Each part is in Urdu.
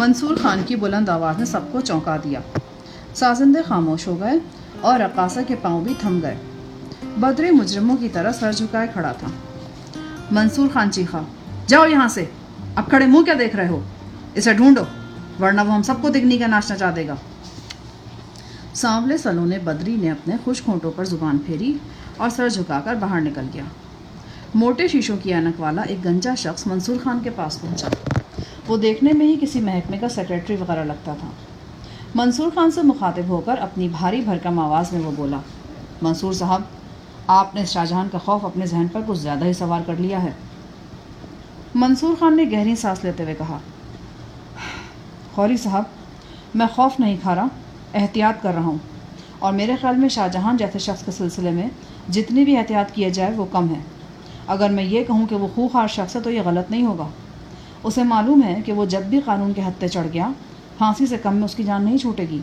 منصور خان کی بلند آواز نے سب کو چونکا دیا۔ سازندے خاموش ہو گئے اور رقاصہ کے پاؤں بھی تھم گئے۔ بدری مجرموں کی طرح سر جھکائے کھڑا تھا۔ منصور خان چیخا، جاؤ یہاں سے، اب کھڑے منہ کیا دیکھ رہے ہو؟ اسے ڈھونڈو ورنہ وہ ہم سب کو دگنی کا ناچ نچا دے گا۔ سانولے سلونے بدری نے اپنے خشک ہونٹوں پر زبان پھیری اور سر جھکا کر باہر نکل گیا۔ موٹے شیشوں کی اینک والا ایک گنجا شخص منصور خان کے پاس پہنچا۔ وہ دیکھنے میں ہی کسی محکمے کا سیکرٹری وغیرہ لگتا تھا۔ منصور خان سے مخاطب ہو کر اپنی بھاری بھرکم آواز میں وہ بولا، منصور صاحب، آپ نے شاہجہاں کا خوف اپنے ذہن پر کچھ زیادہ ہی سوار کر لیا ہے۔ منصور خان نے گہری سانس لیتے ہوئے کہا، غوری صاحب، میں خوف نہیں کھا رہا، احتیاط کر رہا ہوں، اور میرے خیال میں شاہجہاں جیسے شخص کے سلسلے میں جتنی بھی احتیاط کیا جائے وہ کم ہے۔ اگر میں یہ کہوں کہ وہ خوخار شخص ہے تو یہ غلط نہیں ہوگا۔ اسے معلوم ہے کہ وہ جب بھی قانون کے ہتھے چڑھ گیا، پھانسی سے کم میں اس کی جان نہیں چھوٹے گی۔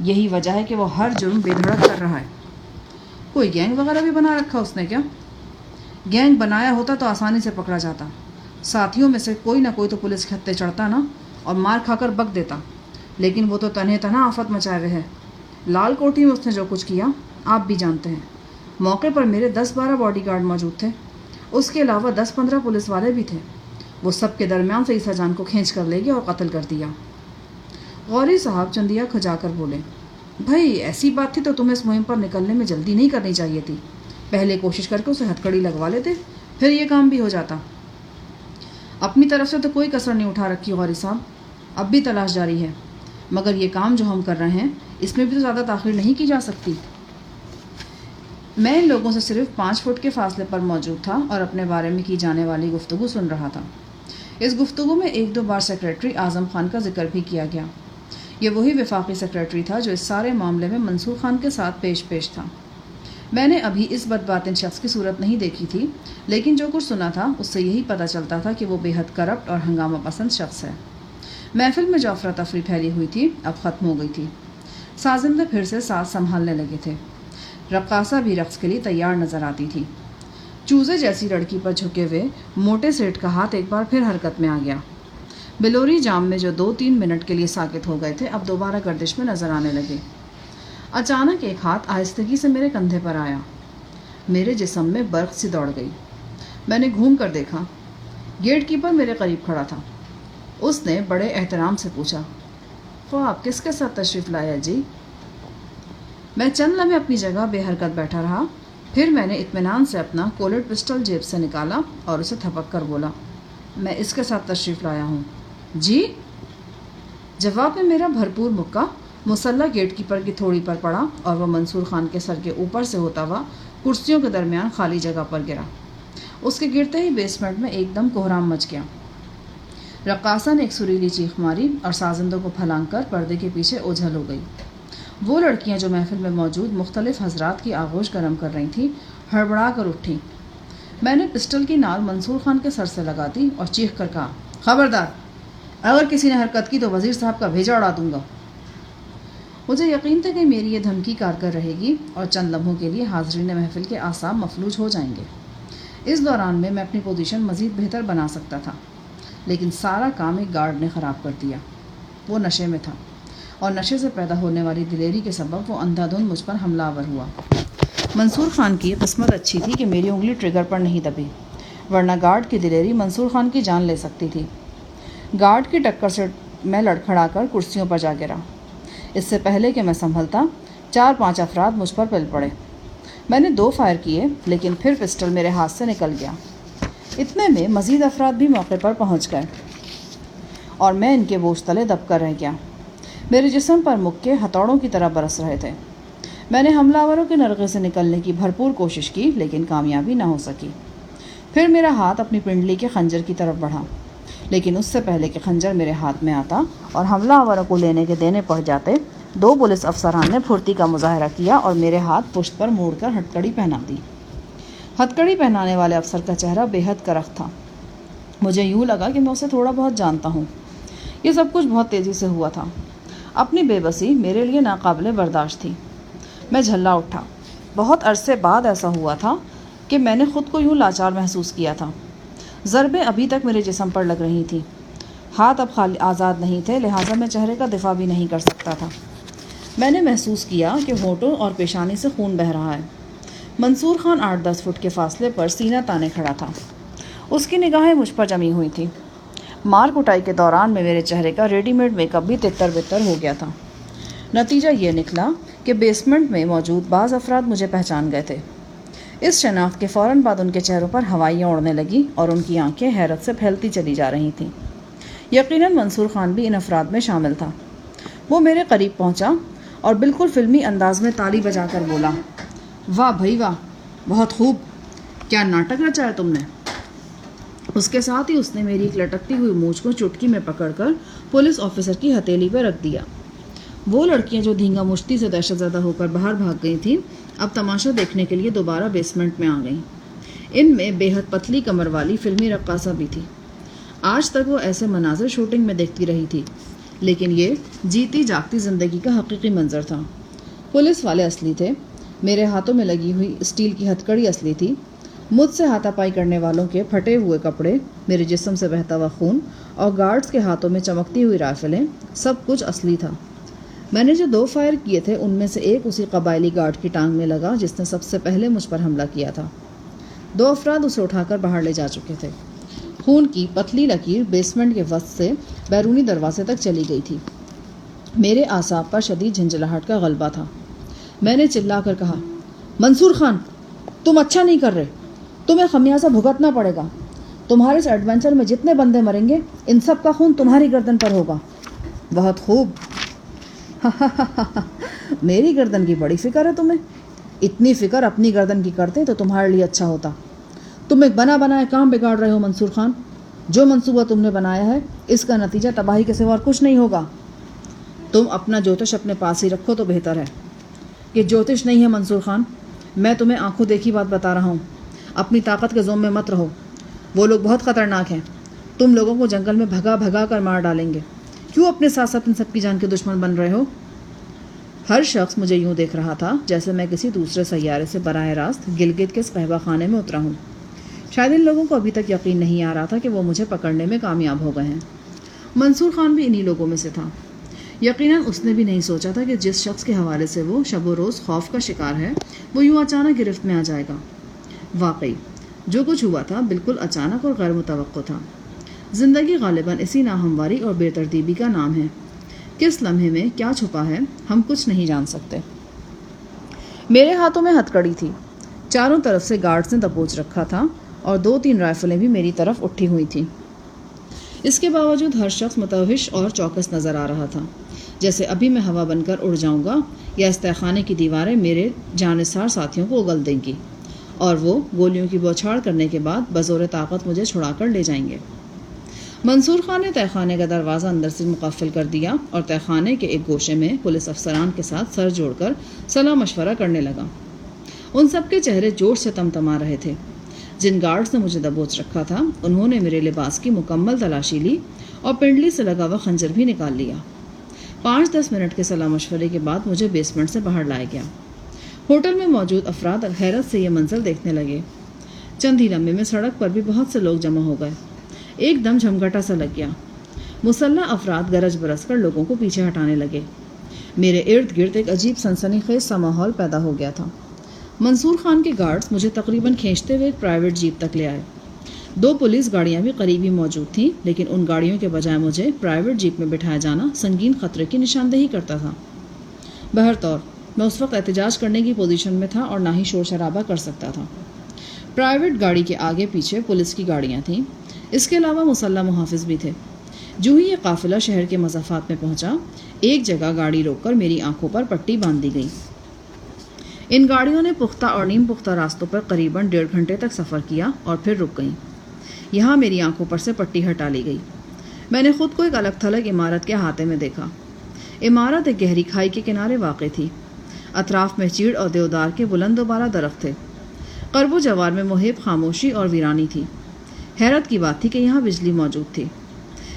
یہی وجہ ہے کہ وہ ہر جرم بے دھڑک کر رہا ہے۔ کوئی گینگ وغیرہ بھی بنا رکھا اس نے کیا؟ گینگ بنایا ہوتا تو آسانی سے پکڑا جاتا، ساتھیوں میں سے کوئی نہ کوئی تو پولیس کے ہتھے چڑھتا نا اور مار کھا کر بک دیتا، لیکن وہ تو تنہے تنہا آفت مچائے ہوئے ہے۔ لال کوٹھی میں اس نے جو کچھ کیا آپ بھی جانتے ہیں۔ موقع پر میرے 10-12 باڈی گارڈ موجود تھے، اس کے علاوہ 10-15 پولیس والے بھی تھے۔ وہ سب کے درمیان سے عیسیٰ جان کو کھینچ کر لے گیا اور قتل کر دیا۔ غوری صاحب چندیا کھجا کر بولے، بھائی ایسی بات تھی تو تمہیں اس مہم پر نکلنے میں جلدی نہیں کرنی چاہیے تھی، پہلے کوشش کر کے اسے ہتھکڑی لگوا لیتے، پھر یہ کام بھی ہو جاتا۔ اپنی طرف سے تو کوئی کسر نہیں اٹھا رکھی غوری صاحب، اب بھی تلاش جاری ہے، مگر یہ کام جو ہم کر رہے ہیں اس میں بھی تو زیادہ تاخیر نہیں کی جا سکتی۔ میں ان لوگوں سے صرف 5 فٹ کے فاصلے پر موجود تھا اور اپنے بارے میں کی جانے والی گفتگو سن رہا تھا۔ اس گفتگو میں 1-2 بار سیکرٹری اعظم خان کا ذکر بھی کیا گیا۔ یہ وہی وفاقی سیکرٹری تھا جو اس سارے معاملے میں منصور خان کے ساتھ پیش تھا۔ میں نے ابھی اس بدباطن شخص کی صورت نہیں دیکھی تھی، لیکن جو کچھ سنا تھا اس سے یہی پتہ چلتا تھا کہ وہ بے حد کرپٹ اور ہنگامہ پسند شخص ہے۔ محفل میں جو افراتفری پھیلی ہوئی تھی اب ختم ہو گئی تھی۔ سازندے پھر سے ساز سنبھالنے لگے تھے۔ رقاصہ بھی رقص کے لیے تیار نظر آتی تھی۔ چوزے جیسی لڑکی پر جھکے ہوئے موٹے سیٹھ کا ہاتھ ایک بار پھر حرکت میں آ گیا۔ بلوری جام میں جو 2-3 منٹ کے لیے ساکت ہو گئے تھے اب دوبارہ گردش میں نظر آنے لگے۔ اچانک ایک ہاتھ آہستگی سے میرے کندھے پر آیا۔ میرے جسم میں برق سی دوڑ گئی۔ میں نے گھوم کر دیکھا، گیٹ کیپر میرے قریب کھڑا تھا۔ اس نے بڑے احترام سے پوچھا، تو آپ کس کے ساتھ تشریف لایا جی؟ میں چند لمحے اپنی جگہ بے حرکت بیٹھا رہا، پھر میں نے اطمینان سے اپنا کولٹ پسٹل جیب سے نکالا اور اسے تھپک کر بولا، میں اس کے ساتھ تشریف لایا ہوں۔ جی؟ جواب میں میرا بھرپور مکہ مسلح گیٹ کیپر کی تھوڑی پر پڑا اور وہ منصور خان کے سر کے اوپر سے ہوتا ہوا کرسیوں کے درمیان خالی جگہ پر گرا۔ اس کے گرتے ہی بیسمنٹ میں ایک دم کوہرام مچ گیا۔ رقاصہ نے ایک سریلی چیخ ماری اور سازندوں کو پھلانگ کر پردے کے پیچھے اوجھل ہو گئی۔ وہ لڑکیاں جو محفل میں موجود مختلف حضرات کی آغوش گرم کر رہی تھیں ہڑبڑا کر اٹھیں۔ میں نے پسٹل کی نال منصور خان کے سر سے لگا دی اور چیخ کر کہا، خبردار، اگر کسی نے حرکت کی تو وزیر صاحب کا بھیجا اڑا دوں گا۔ مجھے یقین تھا کہ میری یہ دھمکی کارگر رہے گی اور چند لمحوں کے لیے حاضرین محفل کے اعصاب مفلوج ہو جائیں گے۔ اس دوران میں اپنی پوزیشن مزید بہتر بنا سکتا تھا، لیکن سارا کام ایک گارڈ نے خراب کر دیا۔ وہ نشے میں تھا اور نشے سے پیدا ہونے والی دلیری کے سبب وہ اندھا دھند مجھ پر حملہ آور ہوا۔ منصور خان کی قسمت اچھی تھی کہ میری انگلی ٹریگر پر نہیں دبی، ورنہ گارڈ کی دلیری منصور خان کی جان لے سکتی تھی۔ گارڈ کی ٹکر سے میں لڑکھڑا کر کرسیوں پر جا گرا۔ اس سے پہلے کہ میں سنبھلتا 4-5 افراد مجھ پر پل پڑے۔ میں نے 2 فائر کیے، لیکن پھر پسٹل میرے ہاتھ سے نکل گیا۔ اتنے میں مزید افراد بھی موقع پر پہنچ گئے اور میں ان کے بوجھ تلے دب کر رہ گیا۔ میرے جسم پر مکے ہتھوڑوں کی طرح برس رہے تھے۔ میں نے حملہ آوروں کے نرغے سے نکلنے کی بھرپور کوشش کی، لیکن کامیابی نہ ہو سکی۔ پھر میرا ہاتھ اپنی پنڈلی کے خنجر کی طرف بڑھا، لیکن اس سے پہلے کہ خنجر میرے ہاتھ میں آتا اور حملہ آوروں کو لینے کے دینے پڑ جاتے، 2 پولیس افسران نے پھرتی کا مظاہرہ کیا اور میرے ہاتھ پشت پر موڑ کر ہتھکڑی پہنا دی۔ ہتھکڑی پہنانے والے افسر کا چہرہ بے حد کرخت تھا۔ مجھے یوں لگا کہ میں اسے تھوڑا بہت جانتا ہوں۔ یہ سب کچھ بہت تیزی سے ہوا تھا۔ اپنی بے بسی میرے لیے ناقابل برداشت تھی۔ میں جھلا اٹھا۔ بہت عرصے بعد ایسا ہوا تھا کہ میں نے خود کو یوں لاچار محسوس کیا تھا۔ ضربیں ابھی تک میرے جسم پر لگ رہی تھیں۔ ہاتھ اب خالی آزاد نہیں تھے، لہٰذا میں چہرے کا دفاع بھی نہیں کر سکتا تھا۔ میں نے محسوس کیا کہ ہونٹوں اور پیشانی سے خون بہہ رہا ہے۔ منصور خان 8-10 فٹ کے فاصلے پر سینہ تانے کھڑا تھا۔ اس کی نگاہیں مجھ پر جمی ہوئی تھیں۔ مار کٹائی کے دوران میں میرے چہرے کا ریڈی میڈ میک اپ بھی تتر بتر ہو گیا تھا۔ نتیجہ یہ نکلا کہ بیسمنٹ میں موجود بعض افراد مجھے پہچان گئے تھے۔ اس شناخت کے فوراً بعد ان کے چہروں پر ہوائیاں اڑنے لگیں اور ان کی آنکھیں حیرت سے پھیلتی چلی جا رہی تھیں۔ یقیناً منصور خان بھی ان افراد میں شامل تھا۔ وہ میرے قریب پہنچا اور بالکل فلمی انداز میں تالی بجا کر بولا، واہ بھائی واہ، بہت خوب، کیا ناٹک رچا ہے تم نے۔ اس کے ساتھ ہی اس نے میری ایک لٹکتی ہوئی مونچھ کو چٹکی میں پکڑ کر پولیس آفیسر کی ہتھیلی پہ رکھ دیا۔ وہ لڑکیاں جو دھینگا مشتی سے دہشت زدہ ہو کر باہر بھاگ گئی تھیں، اب تماشا دیکھنے کے لیے دوبارہ بیسمنٹ میں آ گئیں۔ ان میں بے حد پتلی کمر والی فلمی رقاصہ بھی تھی۔ آج تک وہ ایسے مناظر شوٹنگ میں دیکھتی رہی تھی، لیکن یہ جیتی جاگتی زندگی کا حقیقی منظر تھا۔ پولیس والے اصلی تھے، میرے ہاتھوں میں لگی ہوئی اسٹیل کی ہتھکڑی اصلی تھی، مجھ سے ہاتھا پائی کرنے والوں کے پھٹے ہوئے کپڑے، میرے جسم سے بہتا ہوا خون اور گارڈز کے ہاتھوں میں چمکتی ہوئی رائفلیں، سب کچھ اصلی تھا۔ میں نے جو 2 فائر کیے تھے ان میں سے ایک اسی قبائلی گارڈ کی ٹانگ میں لگا جس نے سب سے پہلے مجھ پر حملہ کیا تھا۔ 2 افراد اسے اٹھا کر باہر لے جا چکے تھے۔ خون کی پتلی لکیر بیسمنٹ کے وسط سے بیرونی دروازے تک چلی گئی تھی۔ میرے اعصاب پر شدید جھنجھلاہٹ کا غلبہ تھا۔ میں نے چلا کر کہا، منصور خان، تم اچھا نہیں کر رہے، تمہیں خمیازہ بھگتنا پڑے گا۔ تمہارے اس ایڈونچر میں جتنے بندے مریں گے ان سب کا خون تمہاری گردن پر ہوگا۔ بہت خوب، میری گردن کی بڑی فکر ہے تمہیں۔ اتنی فکر اپنی گردن کی کرتے تو تمہارے لیے اچھا ہوتا۔ تم ایک بنا بنایا کام بگاڑ رہے ہو منصور خان۔ جو منصوبہ تم نے بنایا ہے اس کا نتیجہ تباہی کے سوا اور کچھ نہیں ہوگا۔ تم اپنا جوتش اپنے پاس ہی رکھو تو بہتر ہے۔ یہ جوتش نہیں ہے منصور خان، میں تمہیں آنکھوں دیکھی بات بتا رہا ہوں۔ اپنی طاقت کے زوم میں مت رہو، وہ لوگ بہت خطرناک ہیں، تم لوگوں کو جنگل میں بھگا بھگا کر مار ڈالیں گے۔ کیوں اپنے ساتھ ساتھ ان سب کی جان کے دشمن بن رہے ہو؟ ہر شخص مجھے یوں دیکھ رہا تھا جیسے میں کسی دوسرے سیارے سے براہ راست گلگت کے اس قہوہ خانے میں اترا ہوں۔ شاید ان لوگوں کو ابھی تک یقین نہیں آ رہا تھا کہ وہ مجھے پکڑنے میں کامیاب ہو گئے ہیں۔ منصور خان بھی انہی لوگوں میں سے تھا۔ یقیناً اس نے بھی نہیں سوچا تھا کہ جس شخص کے حوالے سے وہ شب و روز خوف کا شکار ہے وہ یوں اچانک گرفت میں آ جائے گا۔ واقعی جو کچھ ہوا تھا بالکل اچانک اور غیر متوقع تھا۔ زندگی غالباً اسی ناہمواری اور بے ترتیبی کا نام ہے۔ کس لمحے میں کیا چھپا ہے ہم کچھ نہیں جان سکتے۔ میرے ہاتھوں میں ہتھکڑی تھی، چاروں طرف سے گارڈز نے دبوچ رکھا تھا اور 2-3 رائفلیں بھی میری طرف اٹھی ہوئی تھیں۔ اس کے باوجود ہر شخص متوحش اور چوکس نظر آ رہا تھا، جیسے ابھی میں ہوا بن کر اڑ جاؤں گا یا اس تہخانے کی دیواریں میرے جانثار ساتھیوں کو اگل دیں گی اور وہ گولیوں کی بوچھاڑ کرنے کے بعد بزور طاقت مجھے چھڑا کر لے جائیں گے۔ منصور خان نے تہخانے کا دروازہ اندر سے مقفل کر دیا اور تہخانے کے ایک گوشے میں پولیس افسران کے ساتھ سر جوڑ کر صلاح مشورہ کرنے لگا۔ ان سب کے چہرے جوش سے تمتما رہے تھے۔ جن گارڈز نے مجھے دبوچ رکھا تھا انہوں نے میرے لباس کی مکمل تلاشی لی اور پنڈلی سے لگا ہوا خنجر بھی نکال لیا۔ 5-10 منٹ کے صلاح مشورے کے بعد مجھے بیسمنٹ سے باہر لایا گیا۔ ہوٹل میں موجود افراد حیرت سے یہ منظر دیکھنے لگے۔ چند ہی لمحے میں سڑک پر بھی بہت سے لوگ جمع ہو گئے۔ ایک دم جھمگھٹا سا لگ گیا۔ مسلح افراد گرج برس کر لوگوں کو پیچھے ہٹانے لگے۔ میرے ارد گرد ایک عجیب سنسنی خیز سا ماحول پیدا ہو گیا تھا۔ منصور خان کے گارڈز مجھے تقریباً کھینچتے ہوئے ایک پرائیویٹ جیپ تک لے آئے۔ 2 پولیس گاڑیاں بھی قریب ہی موجود تھیں، لیکن ان گاڑیوں کے بجائے مجھے پرائیویٹ جیپ میں بٹھایا جانا سنگین خطرے کی نشاندہی کرتا تھا۔ بہرطور میں اس وقت احتجاج کرنے کی پوزیشن میں تھا اور نہ ہی شور شرابہ کر سکتا تھا۔ پرائیویٹ گاڑی کے آگے پیچھے پولیس کی گاڑیاں تھیں، اس کے علاوہ مسلح محافظ بھی تھے۔ جو ہی یہ قافلہ شہر کے مضافات میں پہنچا، ایک جگہ گاڑی روک کر میری آنکھوں پر پٹی باندھ دی گئی۔ ان گاڑیوں نے پختہ اور نیم پختہ راستوں پر قریباً 1.5 گھنٹے تک سفر کیا اور پھر رک گئیں۔ یہاں میری آنکھوں پر سے پٹی ہٹا لی گئی۔ میں نے خود کو ایک الگ تھلگ عمارت کے احاطے میں دیکھا۔ عمارت ایک گہری کھائی کے کنارے واقع تھی۔ اطراف میں چیڑ اور دیودار کے بلند و بالا درخت تھے۔ قرب و جوار میں محیط خاموشی اور ویرانی تھی۔ حیرت کی بات تھی کہ یہاں بجلی موجود تھی۔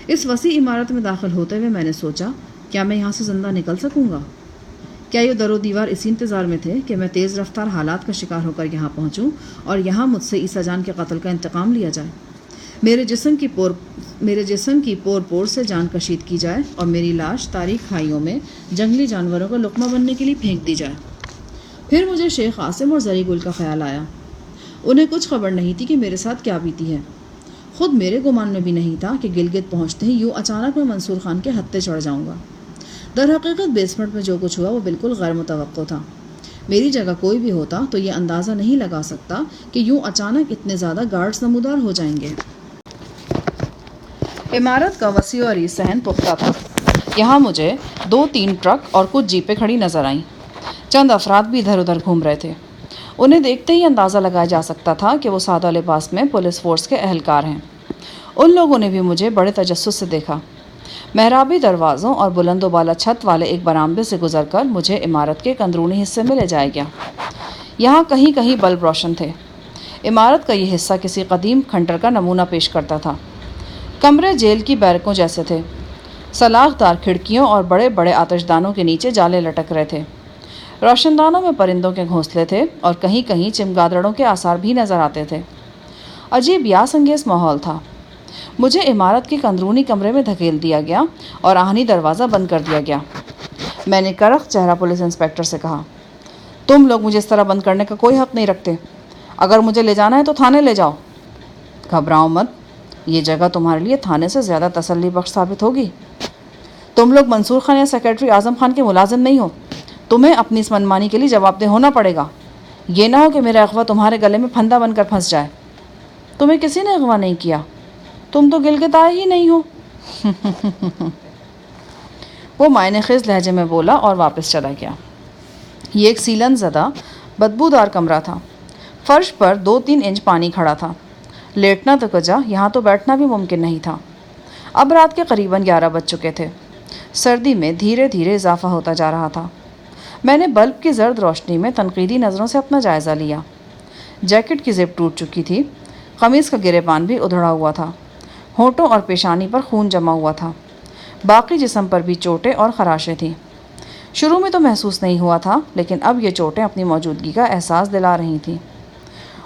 اس وسیع عمارت میں داخل ہوتے ہوئے میں نے سوچا، کیا میں یہاں سے زندہ نکل سکوں گا؟ کیا یہ در و دیوار اسی انتظار میں تھے کہ میں تیز رفتار حالات کا شکار ہو کر یہاں پہنچوں اور یہاں مجھ سے عیسیٰ جان کے قتل کا انتقام لیا جائے؟ میرے جسم کی پور پور سے جان کشید کی جائے اور میری لاش تاریک کھائیوں میں جنگلی جانوروں کا لقمہ بننے کے لیے پھینک دی جائے۔ پھر مجھے شیخ عاصم اور زری گل کا خیال آیا۔ انہیں کچھ خبر نہیں تھی کہ میرے ساتھ کیا بیتی ہے۔ خود میرے گمان میں بھی نہیں تھا کہ گلگت پہنچتے ہی یوں اچانک میں منصور خان کے ہتھے چڑھ جاؤں گا۔ در حقیقت بیسمنٹ میں جو کچھ ہوا وہ بالکل غیر متوقع تھا۔ میری جگہ کوئی بھی ہوتا تو یہ اندازہ نہیں لگا سکتا کہ یوں اچانک اتنے زیادہ گارڈز نمودار ہو جائیں گے۔ عمارت کا وسیع و عریض صحن پختہ تھا۔ یہاں مجھے 2-3 ٹرک اور کچھ جیپیں کھڑی نظر آئیں۔ چند افراد بھی ادھر ادھر گھوم رہے تھے۔ انہیں دیکھتے ہی اندازہ لگایا جا سکتا تھا کہ وہ سادہ لباس میں پولیس فورس کے اہلکار ہیں۔ ان لوگوں نے بھی مجھے بڑے تجسس سے دیکھا۔ محرابی دروازوں اور بلند و بالا چھت والے ایک برآمدے سے گزر کر مجھے عمارت کے ایک اندرونی حصے میں لے جایا گیا۔ یہاں کہیں کہیں بلب روشن تھے۔ عمارت کا یہ حصہ کسی قدیم کھنڈر کا نمونہ پیش کرتا تھا۔ کمرے جیل کی بیرکوں جیسے تھے۔ سلاخ دار کھڑکیوں اور بڑے بڑے آتش دانوں کے نیچے جالے لٹک رہے تھے۔ روشن دانوں میں پرندوں کے گھونسلے تھے اور کہیں کہیں چمگادڑوں کے آثار بھی نظر آتے تھے۔ عجیب یاس انگیز ماحول تھا۔ مجھے عمارت کے اندرونی کمرے میں دھکیل دیا گیا اور آہنی دروازہ بند کر دیا گیا۔ میں نے کرخت چہرہ پولیس انسپکٹر سے کہا، تم لوگ مجھے اس طرح بند کرنے کا کوئی حق نہیں رکھتے۔ اگر مجھے لے جانا ہے تو تھانے لے جاؤ۔ گھبراؤ مت، یہ جگہ تمہارے لیے تھانے سے زیادہ تسلی بخش ثابت ہوگی۔ تم لوگ منصور خان یا سیکرٹری اعظم خان کے ملازم نہیں ہو۔ تمہیں اپنی اس منمانی کے لیے جواب دہ ہونا پڑے گا۔ یہ نہ ہو کہ میرا اغوا تمہارے گلے میں پھندا بن کر پھنس جائے۔ تمہیں کسی نے اغوا نہیں کیا، تم تو گلگت آئے ہی نہیں ہو۔ وہ معنی خیز لہجے میں بولا اور واپس چلا گیا۔ یہ ایک سیلن زدہ بدبودار کمرہ تھا۔ فرش پر 2-3 انچ پانی کھڑا تھا۔ لیٹنا تو کجا، یہاں تو بیٹھنا بھی ممکن نہیں تھا۔ اب رات کے قریباً 11 بج چکے تھے۔ سردی میں دھیرے دھیرے اضافہ ہوتا جا رہا تھا۔ میں نے بلب کی زرد روشنی میں تنقیدی نظروں سے اپنا جائزہ لیا۔ جیکٹ کی زپ ٹوٹ چکی تھی۔ قمیص کا گریبان بھی ادھڑا ہوا تھا۔ ہونٹوں اور پیشانی پر خون جمع ہوا تھا۔ باقی جسم پر بھی چوٹیں اور خراشیں تھیں۔ شروع میں تو محسوس نہیں ہوا تھا، لیکن اب یہ چوٹیں اپنی موجودگی کا احساس دلا رہی تھیں۔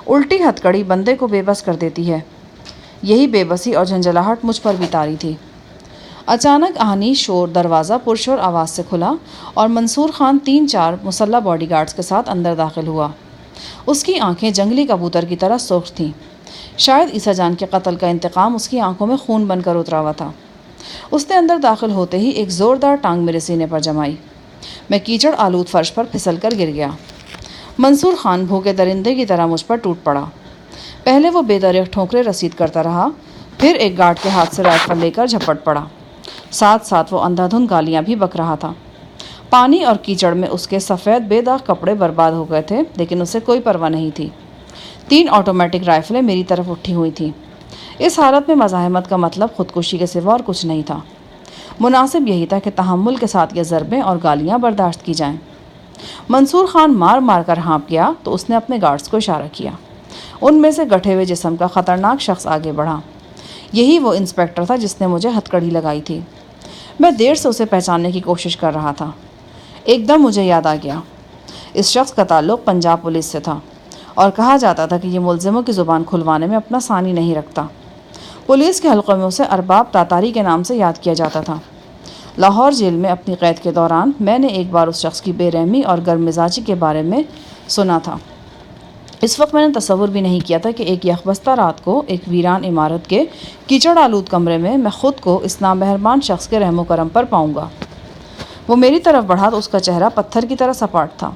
الٹی ہتھکڑی بندے کو بے بس کر دیتی ہے۔ یہی بے بسی اور جھنجھلاہٹ مجھ پر بھی طاری تھی۔ اچانک آہنی شور دروازہ پرشور آواز سے کھلا اور منصور خان 3-4 مسلح باڈی گارڈز کے ساتھ اندر داخل ہوا۔ اس کی آنکھیں جنگلی کبوتر کی طرح سرخ تھیں۔ شاید عیسیٰ جان کے قتل کا انتقام اس کی آنکھوں میں خون بن کر اترا ہوا تھا۔ اس نے اندر داخل ہوتے ہی ایک زوردار ٹانگ میرے سینے پر جمائی۔ میں کیچڑ آلود فرش پر پھسل کر گر گیا۔ منصور خان بھوکے درندے کی طرح مجھ پر ٹوٹ پڑا۔ پہلے وہ بے دریغ ٹھوکریں رسید کرتا رہا، پھر ایک گارڈ کے ہاتھ سے رائفل لے کر جھپٹ پڑا۔ ساتھ ساتھ وہ اندھا دھند گالیاں بھی بک رہا تھا۔ پانی اور کیچڑ میں اس کے سفید بے داغ کپڑے برباد ہو گئے تھے، لیکن اسے کوئی پرواہ نہیں تھی۔ 3 آٹومیٹک رائفلیں میری طرف اٹھی ہوئی تھیں۔ اس حالت میں مزاحمت کا مطلب خودکشی کے سوا اور کچھ نہیں تھا۔ مناسب یہی تھا کہ تحمل کے ساتھ یہ ضربیں اور گالیاں برداشت کی جائیں۔ منصور خان مار مار کر ہانپ گیا تو اس نے اپنے گارڈز کو اشارہ کیا۔ ان میں سے گٹھے ہوئے جسم کا خطرناک شخص آگے بڑھا۔ یہی وہ انسپکٹر تھا جس نے مجھے ہتھکڑی لگائی تھی۔ میں دیر سے اسے پہچاننے کی کوشش کر رہا تھا۔ ایک دم مجھے یاد آ گیا، اس شخص کا تعلق پنجاب پولیس سے تھا اور کہا جاتا تھا کہ یہ ملزموں کی زبان کھلوانے میں اپنا ثانی نہیں رکھتا۔ پولیس کے حلقوں میں اسے ارباب تاتاری کے نام سے یاد کیا جاتا تھا۔ لاہور جیل میں اپنی قید کے دوران میں نے ایک بار اس شخص کی بے رحمی اور گرم مزاجی کے بارے میں سنا تھا۔ اس وقت میں نے تصور بھی نہیں کیا تھا کہ ایک یخبستہ رات کو ایک ویران عمارت کے کیچڑ آلود کمرے میں خود کو اس نامہربان شخص کے رحم و کرم پر پاؤں گا۔ وہ میری طرف بڑھا تو اس کا چہرہ پتھر کی طرح سپاٹ تھا،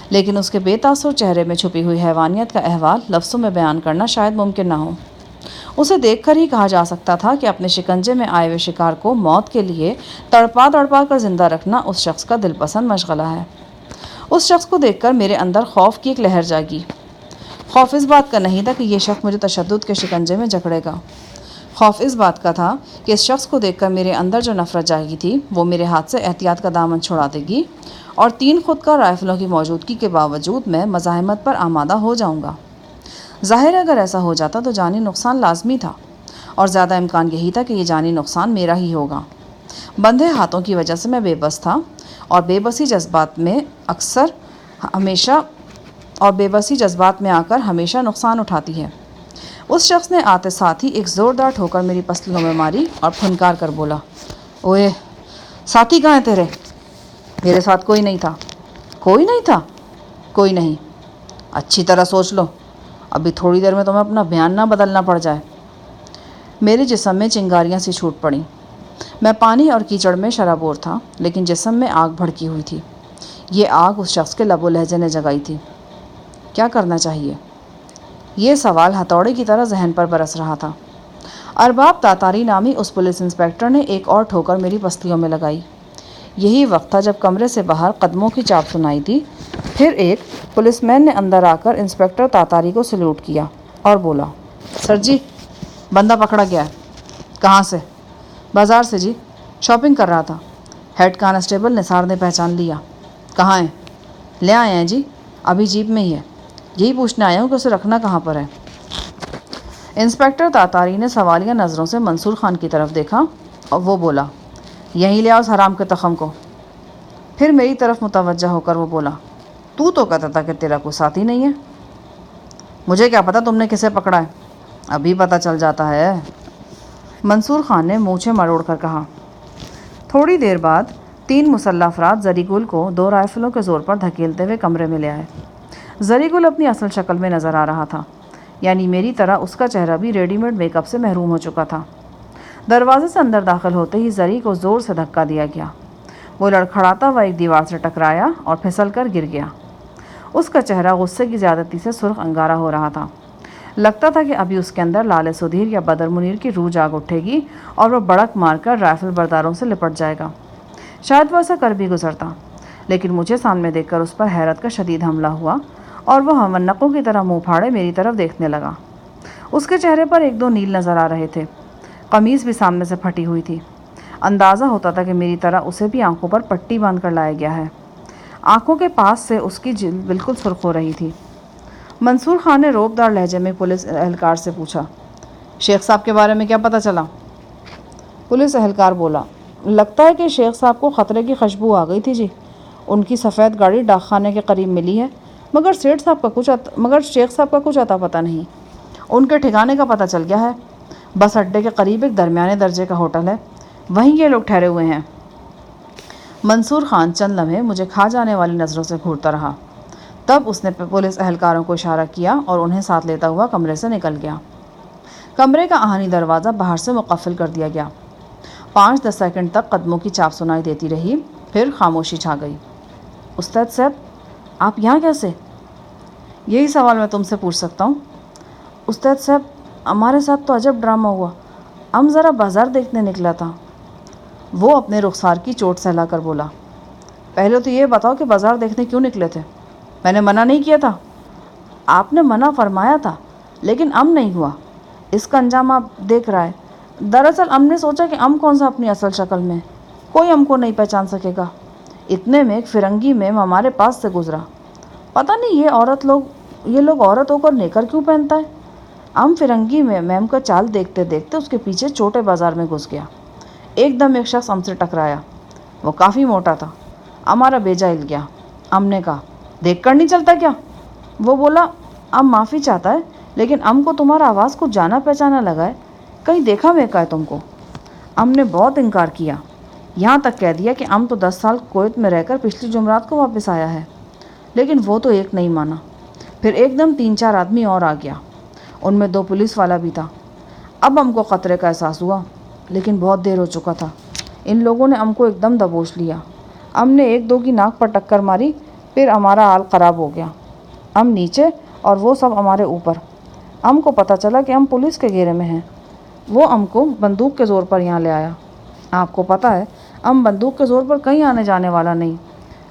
لیکن اس کے بے تاثر چہرے میں چھپی ہوئی حیوانیت کا احوال لفظوں میں بیان کرنا شاید ممکن نہ ہو۔ اسے دیکھ کر ہی کہا جا سکتا تھا کہ اپنے شکنجے میں آئے ہوئے شکار کو موت کے لیے تڑپا تڑپا کر زندہ رکھنا اس شخص کا دل پسند مشغلہ ہے۔ اس شخص کو دیکھ کر میرے اندر خوف کی ایک لہر جاگی۔ خوف اس بات کا نہیں تھا کہ یہ شخص مجھے تشدد کے شکنجے میں جکڑے گا۔ خوف اس بات کا تھا کہ اس شخص کو دیکھ کر میرے اندر جو نفرت جاگی تھی وہ میرے ہاتھ سے احتیاط کا دامن چھڑا دے گی اور 3 خودکار رائفلوں کی موجودگی کے باوجود میں مزاحمت پر آمادہ ہو جاؤں گا۔ ظاہر اگر ایسا ہو جاتا تو جانی نقصان لازمی تھا، اور زیادہ امکان یہی تھا کہ یہ جانی نقصان میرا ہی ہوگا۔ بندھے ہاتھوں کی وجہ سے میں بے بس تھا، اور بے بسی جذبات میں آ کر ہمیشہ نقصان اٹھاتی ہے۔ اس شخص نے آتے ساتھ ہی ایک زوردار ٹھوکر میری پسلیوں میں ماری اور پھنکار کر بولا، اوئے ساتھی کہاں ہیں تیرے؟ میرے ساتھ کوئی نہیں تھا۔ کوئی نہیں تھا؟ کوئی نہیں۔ اچھی طرح سوچ لو، ابھی تھوڑی دیر میں تمہیں اپنا بیان نہ بدلنا پڑ جائے۔ میرے جسم میں چنگاریاں سی چھوٹ پڑیں۔ میں پانی اور کیچڑ میں شرابور تھا، لیکن جسم میں آگ بھڑکی ہوئی تھی۔ یہ آگ اس شخص کے لب و لہجے نے جگائی تھی۔ کیا کرنا چاہیے؟ یہ سوال ہتھوڑے کی طرح ذہن پر برس رہا تھا۔ ارباب تاتاری نامی اس پولیس انسپکٹر نے ایک اور ٹھوکر میری پسلیوں میں لگائی۔ یہی وقت تھا جب کمرے سے باہر قدموں کی چاپ سنائی دی۔ پھر ایک پولیس مین نے اندر آ کر انسپکٹر تاتاری کو سلوٹ کیا اور بولا، سر جی، بندہ پکڑا گیا ہے۔ کہاں سے؟ بازار سے جی، شاپنگ کر رہا تھا۔ ہیڈ کانسٹیبل نثار نے پہچان لیا۔ کہاں ہے؟ لے آئے ہیں جی، ابھی جیپ میں ہی ہے۔ یہی پوچھنے آیا ہوں کہ اسے رکھنا کہاں پر ہے۔ انسپکٹر تاتاری نے سوالیہ نظروں سے منصور خان کی طرف دیکھا اور وہ بولا، یہیں لے آؤ اس حرام کے تخم کو۔ پھر میری طرف متوجہ ہو کر وہ بولا، تو کہتا تھا کہ تیرا کوئی ساتھی نہیں ہے۔ مجھے کیا پتا تم نے کسے پکڑا ہے، ابھی پتہ چل جاتا ہے، منصور خان نے مونچھیں مروڑ کر کہا۔ تھوڑی دیر بعد 3 مسلح افراد زری گل کو 2 رائفلوں کے زور پر دھکیلتے ہوئے کمرے میں لے آئے۔ زری گل اپنی اصل شکل میں نظر آ رہا تھا، یعنی میری طرح اس کا چہرہ بھی ریڈی میڈ میک اپ سے محروم ہو چکا تھا۔ دروازے سے اندر داخل ہوتے ہی زری کو زور سے دھکا دیا گیا۔ وہ لڑکھڑاتا ہوا ایک دیوار سے ٹکرایا اور پھسل کر گر گیا۔ اس کا چہرہ غصے کی زیادتی سے سرخ انگارہ ہو رہا تھا۔ لگتا تھا کہ ابھی اس کے اندر لالے سدھیر یا بدر منیر کی روح جاگ اٹھے گی اور وہ بڑک مار کر رائفل برداروں سے لپٹ جائے گا۔ شاید وہ ایسا کر بھی گزرتا، لیکن مجھے سامنے دیکھ کر اس پر حیرت کا شدید حملہ ہوا اور وہ ہمنقوں کی طرح منہ پھاڑے میری طرف دیکھنے لگا۔ اس کے چہرے پر 1-2 نیل نظر آ رہے تھے۔ قمیض بھی سامنے سے پھٹی ہوئی تھی۔ اندازہ ہوتا تھا کہ میری طرح اسے بھی آنکھوں پر پٹی باندھ کر لایا گیا ہے۔ آنکھوں کے پاس سے اس کی جلد بالکل سرخ ہو رہی تھی۔ منصور خان نے روبدار لہجے میں پولیس اہلکار سے پوچھا، شیخ صاحب کے بارے میں کیا پتہ چلا؟ پولیس اہلکار بولا، لگتا ہے کہ شیخ صاحب کو خطرے کی خوشبو آ گئی تھی جی۔ ان کی سفید گاڑی ڈاک خانے کے قریب ملی ہے، مگر شیخ صاحب کا کچھ اتا پتہ نہیں۔ ان کے ٹھکانے کا پتہ چل گیا ہے۔ بس اڈے کے قریب ایک درمیانے درجے کا ہوٹل ہے، وہیں یہ لوگ ٹھہرے ہوئے ہیں۔ منصور خان چند لمحے مجھے کھا جانے والی نظروں سے گھورتا رہا، تب اس نے پولیس اہلکاروں کو اشارہ کیا اور انہیں ساتھ لیتا ہوا کمرے سے نکل گیا۔ کمرے کا آہنی دروازہ باہر سے مقفل کر دیا گیا۔ 5-10 سیکنڈ تک قدموں کی چاپ سنائی دیتی رہی، پھر خاموشی چھا گئی۔ استاد صاحب، آپ یہاں کیسے؟ یہی سوال میں تم سے پوچھ سکتا ہوں۔ استاد صاحب، ہمارے ساتھ تو عجب ڈرامہ ہوا، ہم ذرا بازار دیکھنے نکلا تھا۔ وہ اپنے رخسار کی چوٹ سہلا کر بولا، پہلے تو یہ بتاؤ کہ بازار دیکھنے کیوں نکلے تھے؟ میں نے منع نہیں کیا تھا؟ آپ نے منع فرمایا تھا، لیکن نہیں ہوا۔ اس کا انجام آپ دیکھ رہا ہے۔ دراصل ہم نے سوچا کہ کون سا اپنی اصل شکل میں، کوئی ہم کو نہیں پہچان سکے گا۔ اتنے میں ایک فرنگی میم ہمارے پاس سے گزرا۔ پتہ نہیں یہ لوگ عورت ہو کر نیکر کیوں پہنتا ہے۔ ہم فرنگی میم کا چال دیکھتے دیکھتے اس کے پیچھے چھوٹے بازار میں گھس گیا۔ ایک دم ایک شخص ہم سے ٹکرایا، وہ کافی موٹا تھا، ہمارا بیجا ہل گیا۔ ہم نے کہا، دیکھ کر نہیں چلتا کیا؟ وہ بولا، معافی چاہتا ہے، لیکن کو تمہارا آواز کچھ جانا پہچانا لگا ہے، کہیں دیکھا میں ہے تم کو۔ نے بہت انکار کیا، یہاں تک کہہ دیا کہ تو 10 سال کویت میں رہ کر پچھلی جمعرات کو واپس آیا ہے، لیکن وہ تو ایک نہیں مانا۔ پھر ایک دم 3-4 آدمی اور آ گیا، ان میں 2 پولیس والا بھی تھا۔ اب کو خطرے کا احساس ہوا، لیکن بہت دیر ہو چکا تھا۔ ان لوگوں نے کو ایک دم دبوچ لیا۔ نے 1-2 کی ناک پر ٹکر ماری، پھر ہمارا حال خراب ہو گیا۔ نیچے اور وہ سب ہمارے اوپر۔ کو پتہ چلا کہ ہم پولیس کے گھیرے میں ہیں۔ وہ کو بندوق کے زور پر یہاں لے آیا۔ آپ کو پتہ ہے بندوق کے زور پر کہیں آنے جانے والا نہیں،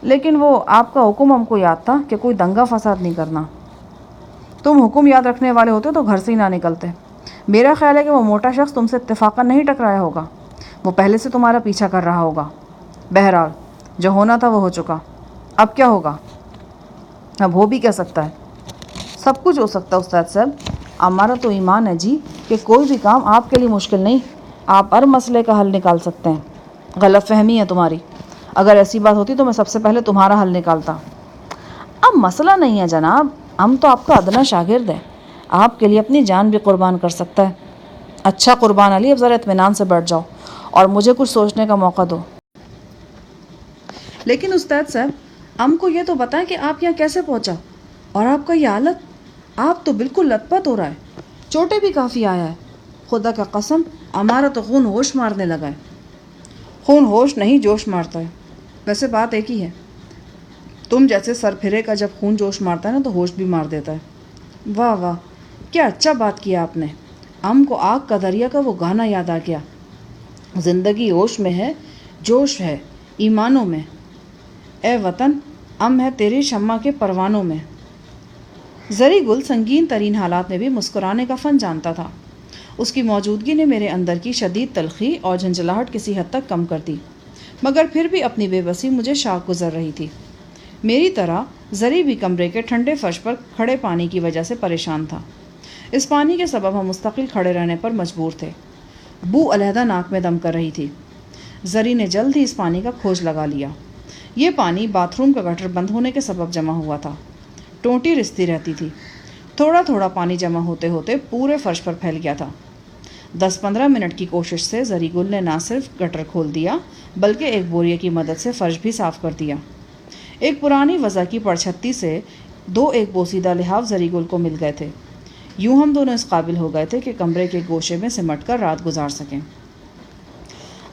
لیکن وہ آپ کا حکم کو یاد تھا کہ کوئی دنگا فساد نہیں کرنا۔ تم حکم یاد رکھنے والے ہوتے تو گھر سے ہی نہ نکلتے۔ میرا خیال ہے کہ وہ موٹا شخص تم سے اتفاقاً نہیں ٹکرایا ہوگا، وہ پہلے سے تمہارا پیچھا کر رہا ہوگا۔ بہرحال جو ہونا تھا وہ ہو چکا، اب کیا ہوگا؟ اب ہو بھی کیا سکتا ہے؟ سب کچھ ہو سکتا ہے استاد صاحب۔ ہمارا تو ایمان ہے جی کہ کوئی بھی کام آپ کے لیے مشکل نہیں، آپ ہر مسئلے کا حل نکال سکتے ہیں۔ غلط فہمی ہے تمہاری، اگر ایسی بات ہوتی تو میں سب سے پہلے تمہارا حل نکالتا۔ مسئلہ نہیں ہے جناب، تو آپ کا ادنا شاگرد ہے، آپ کے لیے اپنی جان بھی قربان کر سکتا ہے۔ اچھا قربان علی، اب ذرا اطمینان سے بیٹھ جاؤ اور مجھے کچھ سوچنے کا موقع دو۔ لیکن استاد صاحب، ہم کو یہ تو بتائیں کہ آپ یہاں کیسے پہنچا، اور آپ کا یہ حالت، آپ تو بالکل لت پت ہو رہا ہے، چوٹے بھی کافی آیا ہے۔ خدا کا قسم، ہمارا تو خون ہوش مارنے لگا ہے۔ خون ہوش نہیں، جوش مارتا ہے۔ ویسے بات ایک ہی ہے، تم جیسے سر پھرے کا جب خون جوش مارتا ہے نا تو ہوش بھی مار دیتا ہے۔ واہ واہ، کیا اچھا بات کیا آپ نے۔ ہم کو آگ کا دریا کا وہ گانا یاد آ گیا، زندگی ہوش میں ہے، جوش ہے ایمانوں میں، اے وطن ہے تیرے شمع کے پروانوں میں۔ زری گل سنگین ترین حالات میں بھی مسکرانے کا فن جانتا تھا۔ اس کی موجودگی نے میرے اندر کی شدید تلخی اور جھنجھلاہٹ کسی حد تک کم کر دی، مگر پھر بھی اپنی بے بسی مجھے شاک گزر رہی تھی۔ میری طرح زری بھی کمرے کے ٹھنڈے فرش پر کھڑے پانی کی وجہ سے پریشان تھا۔ اس پانی کے سبب ہم مستقل کھڑے رہنے پر مجبور تھے۔ بو علیحدہ ناک میں دم کر رہی تھی۔ زری نے جلد ہی اس پانی کا کھوج لگا لیا۔ یہ پانی باتھ روم کا گٹر بند ہونے کے سبب جمع ہوا تھا۔ ٹونٹی رستی رہتی تھی۔ تھوڑا تھوڑا پانی جمع ہوتے ہوتے پورے فرش پر پھیل گیا تھا۔ 10-15 منٹ کی کوشش سے زری گل نے نہ صرف گٹر کھول دیا بلکہ ایک بوریے کی مدد سے فرش بھی صاف کر دیا۔ ایک پرانی وضع کی پرچھتی سے ایک بوسیدہ لحاف زری گل کو مل گئے تھے۔ یوں ہم دونوں اس قابل ہو گئے تھے کہ کمرے کے گوشے میں سمٹ کر رات گزار سکیں۔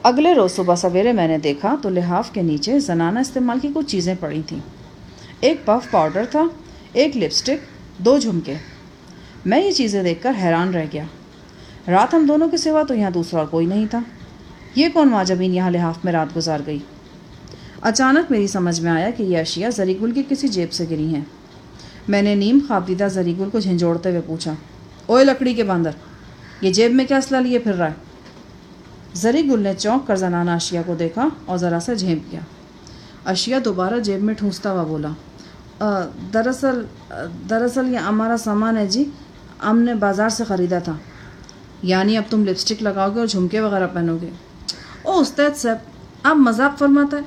اگلے روز صبح سویرے میں نے دیکھا تو لحاف کے نیچے زنانہ استعمال کی کچھ چیزیں پڑی تھیں۔ ایک پف پاؤڈر تھا، ایک لپسٹک، 2 جھمکے۔ میں یہ چیزیں دیکھ کر حیران رہ گیا۔ رات ہم دونوں کے سوا تو یہاں دوسرا کوئی نہیں تھا۔ یہ کون معجبین یہاں لحاف میں رات گزار گئی؟ اچانک میری سمجھ میں آیا کہ یہ اشیاء زری گل کی کسی جیب سے گری ہیں۔ میں نے نیم خوابدیدہ زری گل کو جھنجھوڑتے ہوئے پوچھا، اوئے لکڑی کے باندر، یہ جیب میں کیا اسلحہ لیے پھر رہا ہے؟ زری گل نے چونک کر زنانہ اشیاء کو دیکھا اور ذرا سا جھینپ گیا۔ اشیاء دوبارہ جیب میں ٹھونستا ہوا بولا، دراصل یہ ہمارا سامان ہے جی، ہم نے بازار سے خریدا تھا۔ یعنی اب تم لپسٹک لگاؤ گے اور جھمکے وغیرہ پہنو گے؟ او استاد صاحب، آپ مذاق فرماتا ہے،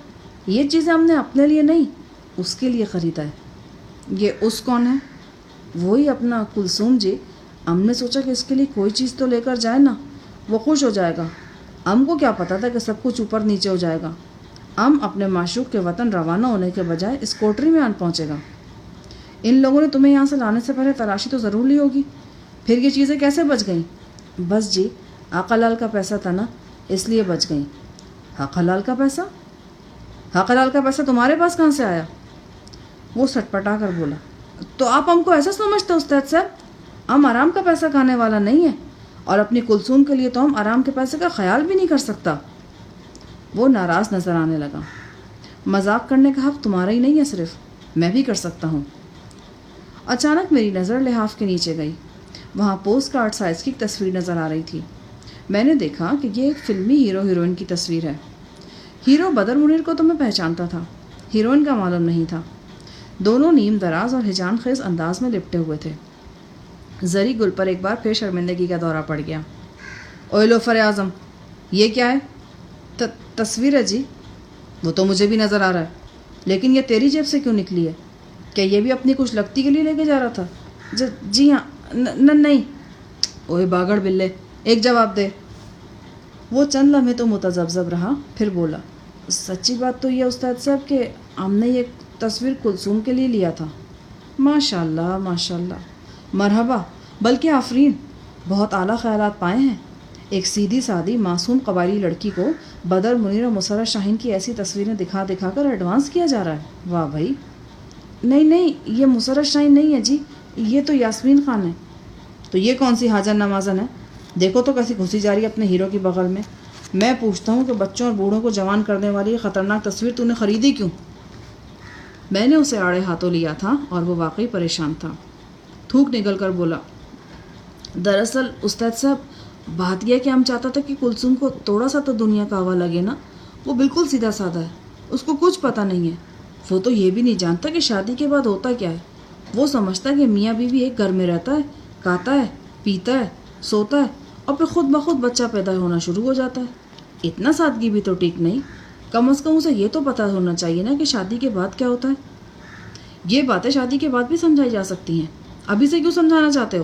یہ چیزیں ہم نے اپنے لیے نہیں، اس کے لیے خریدا ہے۔ یہ اس کون ہے؟ وہی اپنا کلثوم جی۔ ہم نے سوچا کہ اس کے لیے کوئی چیز تو لے کر جائے نا، وہ خوش ہو جائے گا۔ ہم کو کیا پتا تھا کہ سب کچھ اوپر نیچے ہو جائے گا۔ ہم اپنے معشوق کے وطن روانہ ہونے کے بجائے اس کوٹری میں آن پہنچے گا۔ ان لوگوں نے تمہیں یہاں سے لانے سے پہلے تلاشی تو ضرور لی ہوگی، پھر یہ چیزیں کیسے بچ گئیں؟ بس جی، حق حلال کا پیسہ تھا نا، اس لیے بچ گئیں۔ حق حلال کا پیسہ؟ حق حلال کا پیسہ تمہارے پاس کہاں سے آیا؟ وہ سٹپٹا کر بولا، تو آپ ہم کو ایسا سمجھتے استاد صاحب؟ ہم آرام کا پیسہ کھانے والا نہیں ہے، اور اپنی کلثوم کے لیے تو ہم آرام کے پیسے کا خیال بھی نہیں کر سکتا۔ وہ ناراض نظر آنے لگا۔ مذاق کرنے کا حق تمہارا ہی نہیں ہے، صرف میں بھی کر سکتا ہوں۔ اچانک میری نظر لحاف کے نیچے گئی۔ وہاں پوسٹ کارڈ سائز کی ایک تصویر نظر آ رہی تھی۔ میں نے دیکھا کہ یہ ایک فلمی ہیرو ہیروئن کی تصویر ہے۔ ہیرو بدر منیر کو تو میں پہچانتا تھا، ہیروئن کا معلوم نہیں تھا۔ دونوں نیم دراز اور ہجان خیز انداز میں لپٹے ہوئے تھے۔ زری گل پر ایک بار پھر شرمندگی کا دورہ پڑ گیا۔ اوئے لوفر اعظم، یہ کیا ہے؟ تصویر ہے جی۔ وہ تو مجھے بھی نظر آ رہا ہے، لیکن یہ تیری جیب سے کیوں نکلی ہے؟ کیا یہ بھی اپنی کچھ لگتی کے لیے لے کے جا رہا تھا؟ جی ہاں، نہیں۔ اوئے باگڑ بلے، ایک جواب دے۔ وہ چند لمحے تو متذبذب رہا، پھر بولا، سچی بات تو یہ استاد صاحب کہ ہم نے یہ تصویر کلثوم کے لیے لیا تھا۔ ماشاء اللہ، ماشاء اللہ، مرحبا، بلکہ آفرین، بہت اعلیٰ خیالات پائے ہیں۔ ایک سیدھی سادی معصوم قبائلی لڑکی کو بدر منیر اور مسرت شاہین کی ایسی تصویریں دکھا دکھا کر ایڈوانس کیا جا رہا ہے۔ واہ بھائی۔ نہیں، یہ مسرت شاہین نہیں ہے جی، یہ تو یاسمین خان ہے۔ تو یہ کون سی حاجن نمازن ہے؟ دیکھو تو کیسی گھسی جا رہی ہے اپنے ہیرو کی بغل میں۔ میں پوچھتا ہوں کہ بچوں اور بوڑھوں کو جوان کرنے والی یہ خطرناک تصویر تو نے خریدی کیوں؟ میں نے اسے آڑے ہاتھوں لیا تھا اور وہ واقعی پریشان تھا۔ تھوک نگل کر بولا، دراصل استاد صاحب، بات یہ ہے کہ ہم چاہتا تھا کہ کلثوم کو تھوڑا سا تو دنیا کا ہوا لگے نا۔ وہ بالکل سیدھا سادہ ہے، اس کو کچھ پتہ نہیں ہے۔ وہ تو یہ بھی نہیں جانتا کہ شادی کے بعد ہوتا کیا ہے۔ وہ سمجھتا ہے کہ میاں بیوی ایک گھر میں رہتا ہے، کھاتا ہے، پیتا ہے، سوتا ہے، اور پھر خود بخود بچہ پیدا ہونا شروع ہو جاتا ہے۔ اتنا سادگی بھی تو ٹھیک نہیں، کم از کم اسے یہ تو پتہ ہونا چاہیے نا کہ شادی کے بعد کیا ہوتا ہے۔ یہ باتیں شادی کے بعد بھی سمجھائی جا سکتی ہیں، ابھی سے کیوں سمجھانا چاہتے ہو؟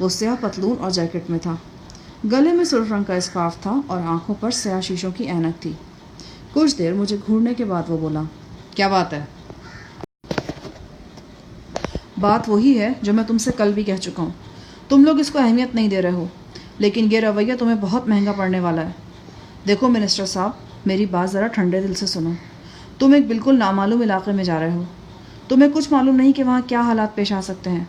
وہ سیاہ پتلون اور جیکٹ میں تھا، گلے میں سرخ رنگ کا اسکارف تھا اور آنکھوں پر سیاہ شیشوں کی اینک تھی۔ کچھ دیر مجھے گھورنے کے بعد وہ بولا، کیا بات ہے؟ بات وہی ہے جو میں تم سے کل بھی کہہ چکا ہوں، تم لوگ اس کو اہمیت نہیں دے رہے ہو، لیکن یہ رویہ تمہیں بہت مہنگا پڑنے والا ہے۔ دیکھو منسٹر صاحب، میری بات ذرا ٹھنڈے دل سے سنو۔ تم ایک بالکل نامعلوم علاقے میں جا رہے ہو، تمہیں کچھ معلوم نہیں کہ وہاں کیا حالات پیش آ سکتے ہیں۔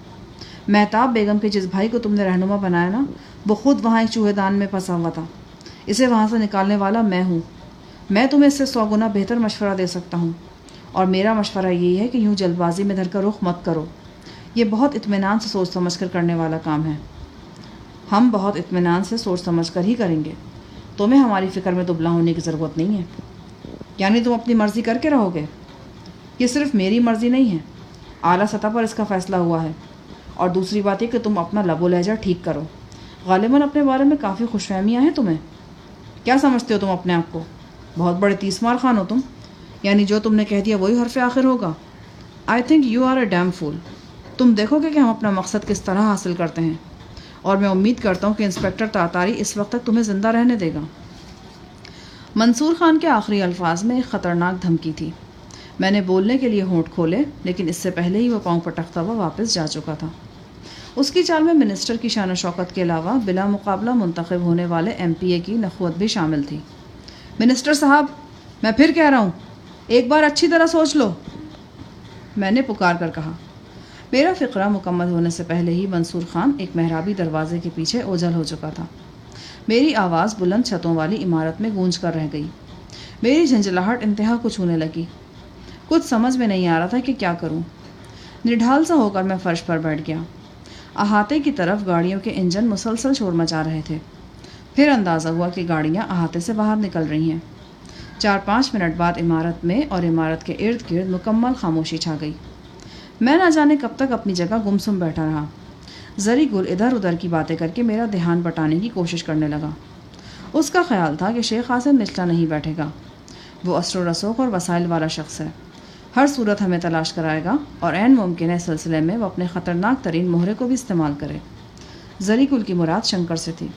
مہتاب بیگم کے جس بھائی کو تم نے رہنما بنایا نا، وہ خود وہاں ایک چوہے دان میں پھنسا ہوا تھا۔ اسے وہاں سے نکالنے والا میں ہوں۔ میں تمہیں اس سے 100 گنا بہتر مشورہ دے سکتا ہوں، اور میرا مشورہ یہی ہے کہ یوں جلد بازی میں دھر کر رخ مت کرو۔ یہ بہت اطمینان سے سوچ سمجھ کر کرنے والا کام ہے۔ ہم بہت اطمینان سے سوچ سمجھ کر ہی کریں گے۔ تمہیں ہماری فکر میں دبلا ہونے کی ضرورت نہیں ہے۔ یعنی تم اپنی مرضی کر کے رہو گے؟ یہ صرف میری مرضی نہیں ہے، اعلیٰ سطح پر اس کا فیصلہ ہوا ہے۔ اور دوسری بات یہ کہ تم اپنا لب و لہجہ ٹھیک کرو۔ غالباً اپنے بارے میں کافی خوش فہمیاں ہیں تمہیں۔ کیا سمجھتے ہو تم اپنے آپ کو؟ بہت بڑے تیس مار خان ہو تم، یعنی جو تم نے کہہ دیا وہی حرف آخر ہوگا۔ I think you are a damn fool. تم دیکھو گے کہ ہم اپنا مقصد کس طرح حاصل کرتے ہیں، اور میں امید کرتا ہوں کہ انسپکٹر تاتاری اس وقت تک تمہیں زندہ رہنے دے گا۔ منصور خان کے آخری الفاظ میں ایک خطرناک دھمکی تھی۔ میں نے بولنے کے لیے ہونٹ کھولے، لیکن اس سے پہلے ہی وہ پاؤں پٹکتا ہوا واپس جا چکا تھا۔ اس کی چال میں منسٹر کی شان و شوکت کے علاوہ بلا مقابلہ منتخب ہونے والے ایم پی اے کی نخوت بھی شامل تھی۔ منسٹر صاحب، میں پھر کہہ رہا ہوں، ایک بار اچھی طرح سوچ لو، میں نے پکار کر کہا۔ میرا فقرہ مکمل ہونے سے پہلے ہی منصور خان ایک محرابی دروازے کے پیچھے اوجھل ہو چکا تھا۔ میری آواز بلند چھتوں والی عمارت میں گونج کر رہ گئی۔ میری جھنجھلاہٹ انتہا کو چھونے لگی۔ کچھ سمجھ میں نہیں آ رہا تھا کہ کیا کروں۔ نڈھال سا ہو کر میں فرش پر بیٹھ گیا۔ احاطے کی طرف گاڑیوں کے انجن مسلسل شور مچا رہے تھے۔ پھر اندازہ ہوا کہ گاڑیاں احاطے سے باہر نکل رہی ہیں۔ 4-5 منٹ بعد عمارت میں اور عمارت کے ارد گرد مکمل خاموشی چھا گئی۔ میں نہ جانے کب تک اپنی جگہ گمسم بیٹھا رہا۔ زری گل ادھر ادھر کی باتیں کر کے میرا دھیان بٹانے کی کوشش کرنے لگا۔ اس کا خیال تھا کہ شیخ قاسم نچلا نہیں بیٹھے گا۔ وہ اسر و رسوخ اور وسائل والا شخص ہے، ہر صورت ہمیں تلاش کرائے گا، اور عین ممکن ہے سلسلے میں وہ اپنے خطرناک ترین مہرے کو بھی استعمال کرے۔ زری گل کی مراد شنکر سے تھی۔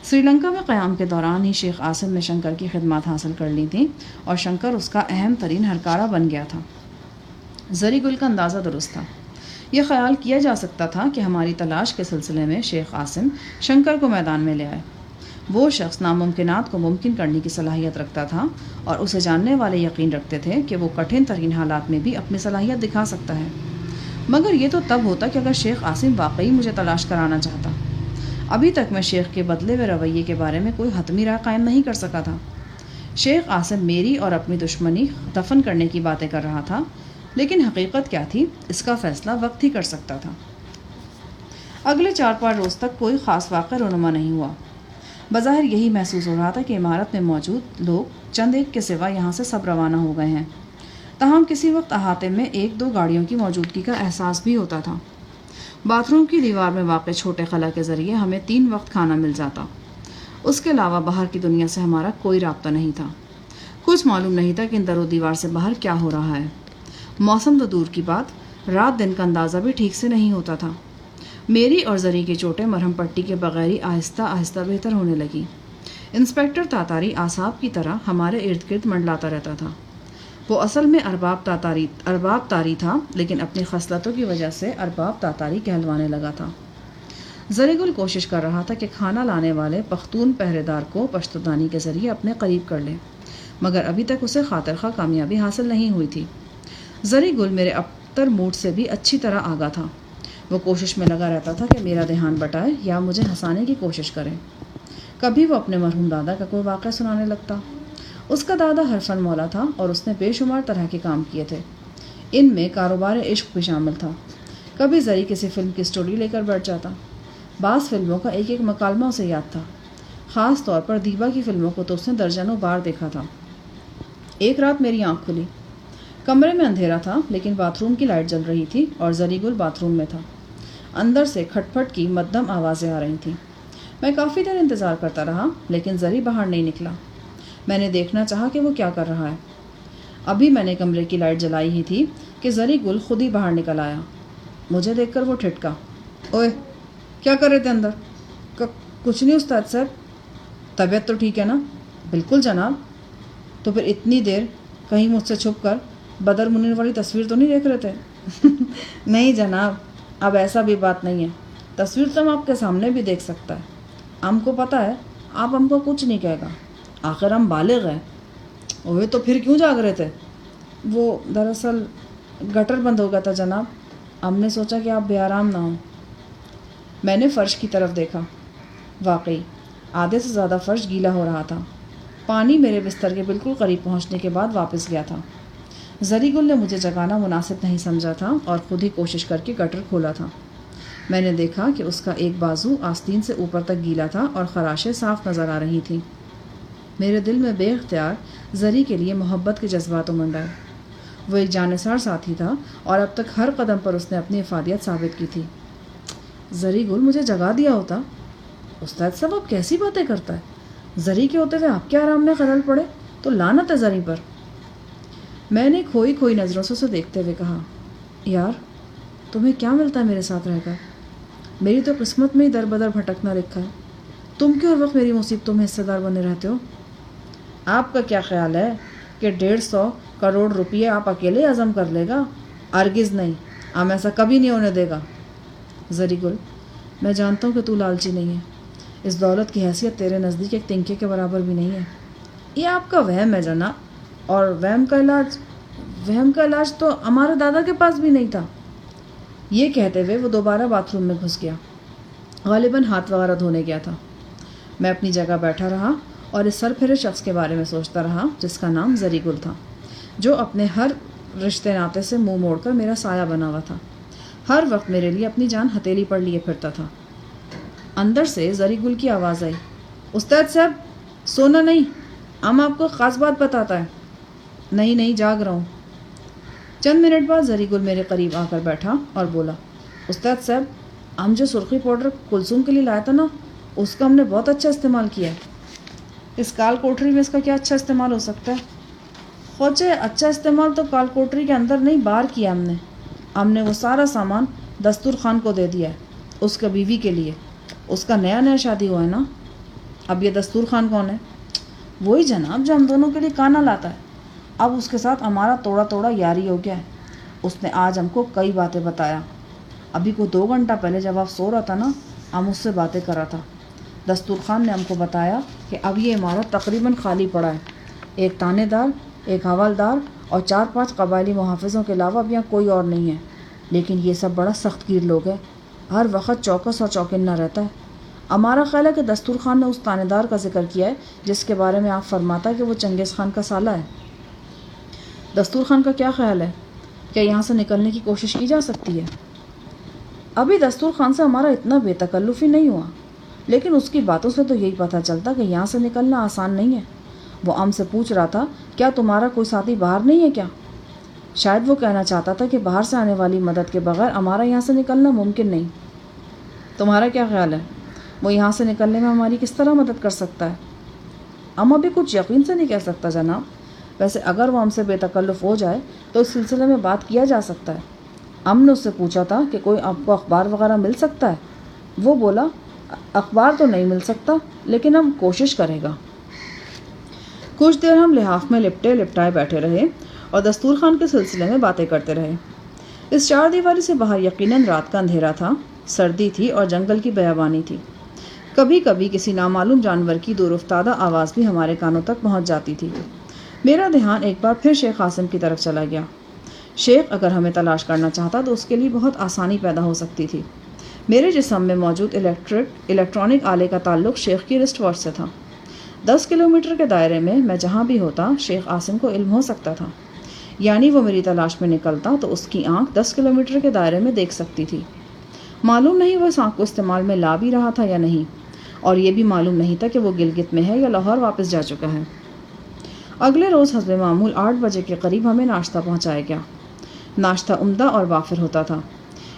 سری لنکا میں قیام کے دوران ہی شیخ قاسم نے شنکر کی خدمات حاصل کر لی تھیں، اور شنکر اس کا اہم ترین ہرکارہ بن گیا تھا۔ زری گل کا اندازہ درست تھا۔ یہ خیال کیا جا سکتا تھا کہ ہماری تلاش کے سلسلے میں شیخ قاسم شنکر کو میدان میں لے آئے۔ وہ شخص ناممکنات کو ممکن کرنے کی صلاحیت رکھتا تھا، اور اسے جاننے والے یقین رکھتے تھے کہ وہ کٹھن ترین حالات میں بھی اپنی صلاحیت دکھا سکتا ہے۔ مگر یہ تو تب ہوتا کہ اگر شیخ قاسم واقعی مجھے تلاش کرانا چاہتا۔ ابھی تک میں شیخ کے بدلے ہوئے رویے کے بارے میں کوئی حتمی رائے قائم نہیں کر سکا تھا۔ شیخ قاسم میری اور اپنی دشمنی دفن کرنے کی باتیں کر رہا تھا، لیکن حقیقت کیا تھی اس کا فیصلہ وقت ہی کر سکتا تھا۔ اگلے 4-5 روز تک کوئی خاص واقعہ رونما نہیں ہوا۔ بظاہر یہی محسوس ہو رہا تھا کہ عمارت میں موجود لوگ چند ایک کے سوا یہاں سے سب روانہ ہو گئے ہیں۔ تاہم کسی وقت احاطے میں 1-2 گاڑیوں کی موجودگی کا احساس بھی ہوتا تھا۔ باتھ روم کی دیوار میں واقع چھوٹے خلا کے ذریعے ہمیں 3 وقت کھانا مل جاتا۔ اس کے علاوہ باہر کی دنیا سے ہمارا کوئی رابطہ نہیں تھا۔ کچھ معلوم نہیں تھا کہ در و دیوار سے باہر کیا ہو رہا ہے۔ موسم تو دور کی بات، رات دن کا اندازہ بھی ٹھیک سے نہیں ہوتا تھا۔ میری اور زری کی چوٹیں مرہم پٹی کے بغیر ہی آہستہ آہستہ بہتر ہونے لگی۔ انسپکٹر تاتاری اعصاب کی طرح ہمارے ارد گرد منڈلاتا رہتا تھا۔ وہ اصل میں ارباب تاری تھا، لیکن اپنی خصلتوں کی وجہ سے ارباب تاتاری کہلوانے لگا تھا۔ زری گل کوشش کر رہا تھا کہ کھانا لانے والے پختون پہرے دار کو پشتودانی کے ذریعے اپنے قریب کر لے، مگر ابھی تک اسے خاطر خواہ کامیابی حاصل نہیں ہوئی تھی۔ زری گل میرے ابتر موڈ سے بھی اچھی طرح آگاہ تھا۔ وہ کوشش میں لگا رہتا تھا کہ میرا دھیان بٹائے یا مجھے ہنسانے کی کوشش کرے۔ کبھی وہ اپنے مرحوم دادا کا کوئی واقعہ سنانے لگتا۔ اس کا دادا ہر فن مولا تھا اور اس نے بے شمار طرح کے کام کیے تھے۔ ان میں کاروبار عشق بھی شامل تھا۔ کبھی زری کسی فلم کی سٹوری لے کر بیٹھ جاتا۔ بعض فلموں کا ایک مکالمہ اسے یاد تھا۔ خاص طور پر دیبا کی فلموں کو تو اس نے درجنوں بار دیکھا تھا۔ ایک رات میری آنکھ کھلی۔ کمرے میں اندھیرا تھا، لیکن باتھ روم کی لائٹ جل رہی تھی اور زری گل باتھ روم میں تھا۔ اندر سے کھٹ پھٹ کی مدھم آوازیں آ رہی تھیں۔ میں کافی دیر انتظار کرتا رہا، لیکن زری باہر نہیں نکلا۔ میں نے دیکھنا چاہا کہ وہ کیا کر رہا ہے۔ ابھی میں نے کمرے کی لائٹ جلائی ہی تھی کہ زری گل خود ہی باہر نکل آیا۔ مجھے دیکھ کر وہ ٹھٹکا۔ اوئے، کیا کر رہے تھے اندر؟ کچھ نہیں استاد صاحب. طبیعت تو ٹھیک ہے نا؟ بالکل جناب. تو پھر اتنی دیر کہیں مجھ سے چھپ کر بدر منیر والی تصویر تو نہیں دیکھ رہے تھے؟ نہیں جناب، اب ایسا بھی بات نہیں ہے. تصویر تو ہم آپ کے سامنے بھی دیکھ سکتا ہے. ہم کو پتہ ہے آپ ہم کو کچھ نہیں کہے گا، آخر ہم بالغ ہیں. اوے تو پھر کیوں جاگ رہے تھے؟ وہ دراصل گٹر بند ہو گیا تھا جناب، ہم نے سوچا کہ آپ بے آرام نہ ہوں. میں نے فرش کی طرف دیکھا. واقعی آدھے سے زیادہ فرش گیلا ہو رہا تھا. پانی میرے بستر کے بالکل قریب پہنچنے کے بعد واپس گیا تھا. زری گل نے مجھے جگانا مناسب نہیں سمجھا تھا اور خود ہی کوشش کر کے گٹر کھولا تھا. میں نے دیکھا کہ اس کا ایک بازو آستین سے اوپر تک گیلا تھا اور خراشیں صاف نظر آ رہی تھیں. میرے دل میں بے اختیار زری کے لیے محبت کے جذبات امنڈ آئے. وہ ایک جانثار ساتھی تھا اور اب تک ہر قدم پر اس نے اپنی افادیت ثابت کی تھی. زری گل مجھے جگا دیا ہوتا. استاد صاحب آپ کیسی باتیں کرتا ہے؟ زری کے ہوتے ہوئے آپ کے آرام میں خلل پڑے تو لعنت ہے زری پر. میں نے کھوئی کھوئی نظروں سے اسے دیکھتے ہوئے کہا، یار تمہیں کیا ملتا ہے میرے ساتھ رہ کر؟ میری تو قسمت میں ہی در بدر بھٹکنا لکھا ہے. تم کیوں ہر وقت میری مصیبتوں میں حصے دار بنے رہتے ہو؟ آپ کا کیا خیال ہے کہ 150 کروڑ روپیے آپ اکیلے عزم کر لے گا؟ ہرگز نہیں، ہم ایسا کبھی نہیں ہونے دے گا. زری گل، میں جانتا ہوں کہ تو لالچی نہیں ہے. اس دولت کی حیثیت تیرے نزدیک ایک تنکے کے برابر بھی نہیں ہے. یہ آپ کا وہم ہے جناب، اور وہم کا علاج تو ہمارے دادا کے پاس بھی نہیں تھا. یہ کہتے ہوئے وہ دوبارہ باتھ روم میں گھس گیا. غالباً ہاتھ وغیرہ دھونے گیا تھا. میں اپنی جگہ بیٹھا رہا اور اس سر پھرے شخص کے بارے میں سوچتا رہا جس کا نام زری گل تھا، جو اپنے ہر رشتے ناطے سے منہ موڑ کر میرا سایہ بنا ہوا تھا. ہر وقت میرے لیے اپنی جان ہتھیلی پر لیے پھرتا تھا. اندر سے زری گل کی آواز آئی، استاد صاحب سونا نہیں، ہم آپ کو خاص بات بتاتا ہے. نہیں جاگ رہا ہوں. چند منٹ بعد زری گل میرے قریب آ کر بیٹھا اور بولا، استاد صاحب ہم جو سرخی پاؤڈر کلثوم کے لیے لایا تھا نا، اس کا ہم نے بہت اچھا استعمال کیا ہے. اس کال کوٹری میں اس کا کیا اچھا استعمال ہو سکتا ہے؟ خوچے اچھا استعمال تو کال کوٹری کے اندر نہیں باہر کیا ہم نے وہ سارا سامان دستور خان کو دے دیا ہے، اس کا بیوی کے لیے. اس کا نیا شادی ہوا ہے نا. اب یہ دستور خان کون ہے؟ وہی جناب جو ہم دونوں کے لیے کانا لاتا ہے. اب اس کے ساتھ ہمارا توڑا یاری ہو گیا ہے. اس نے آج ہم کو کئی باتیں بتایا. ابھی کو 2 گھنٹہ پہلے جب آپ سو رہا تھا نا، ہم اس سے باتیں کر رہا تھا. دستور خان نے ہم کو بتایا کہ اب یہ عمارت تقریباً خالی پڑا ہے. ایک تانے دار، ایک حوالدار اور 4-5 قبائلی محافظوں کے علاوہ اب یہاں کوئی اور نہیں ہے. لیکن یہ سب بڑا سخت گیر لوگ ہیں، ہر وقت چوکس اور چوکنا رہتا ہے. ہمارا خیال ہے کہ دستور خان نے اس تانے دار کا ذکر کیا ہے جس کے بارے میں آپ فرماتا ہے کہ وہ چنگیز خان کا سالہ ہے. دستور خان کا کیا خیال ہے؟ کیا یہاں سے نکلنے کی کوشش کی جا سکتی ہے؟ ابھی دستور خان سے ہمارا اتنا بے تکلف ہی نہیں ہوا، لیکن اس کی باتوں سے تو یہی پتہ چلتا کہ یہاں سے نکلنا آسان نہیں ہے. وہ ہم سے پوچھ رہا تھا، کیا تمہارا کوئی ساتھی باہر نہیں ہے کیا؟ شاید وہ کہنا چاہتا تھا کہ باہر سے آنے والی مدد کے بغیر ہمارا یہاں سے نکلنا ممکن نہیں. تمہارا کیا خیال ہے؟ وہ یہاں سے نکلنے میں ہماری کس طرح مدد کر سکتا ہے؟ ہم ابھی کچھ یقین سے نہیں کہہ سکتا جناب. ویسے اگر وہ ہم سے بے تکلف ہو جائے تو اس سلسلے میں بات کیا جا سکتا ہے. ہم نے اس سے پوچھا تھا کہ کوئی آپ کو اخبار وغیرہ مل سکتا ہے. وہ بولا، اخبار تو نہیں مل سکتا لیکن ہم کوشش کرے گا. کچھ دیر ہم لحاف میں لپٹائے بیٹھے رہے اور دستور خان کے سلسلے میں باتیں کرتے رہے. اس 4 دیواری سے باہر یقیناً رات کا اندھیرا تھا، سردی تھی اور جنگل کی بیابانی تھی. کبھی کبھی کسی نامعلوم جانور کی دور افتادہ آواز بھی ہمارے کانوں تک پہنچ جاتی تھی. میرا دھیان ایک بار پھر شیخ قاسم کی طرف چلا گیا. شیخ اگر ہمیں تلاش کرنا چاہتا تو اس کے لیے بہت آسانی پیدا ہو سکتی تھی. میرے جسم میں موجود الیکٹرانک آلے کا تعلق شیخ کی رسٹ واچ سے تھا. 10 کلومیٹر کے دائرے میں جہاں بھی ہوتا شیخ قاسم کو علم ہو سکتا تھا. یعنی وہ میری تلاش میں نکلتا تو اس کی آنکھ 10 کلومیٹر کے دائرے میں دیکھ سکتی تھی. معلوم نہیں وہ اس آنکھ کو استعمال میں لا بھی رہا تھا یا نہیں، اور یہ بھی معلوم نہیں تھا کہ وہ گلگت میں ہے یا لاہور واپس جا چکا ہے. اگلے روز حسب معمول 8 بجے کے قریب ہمیں ناشتہ پہنچایا گیا. ناشتہ عمدہ اور وافر ہوتا تھا.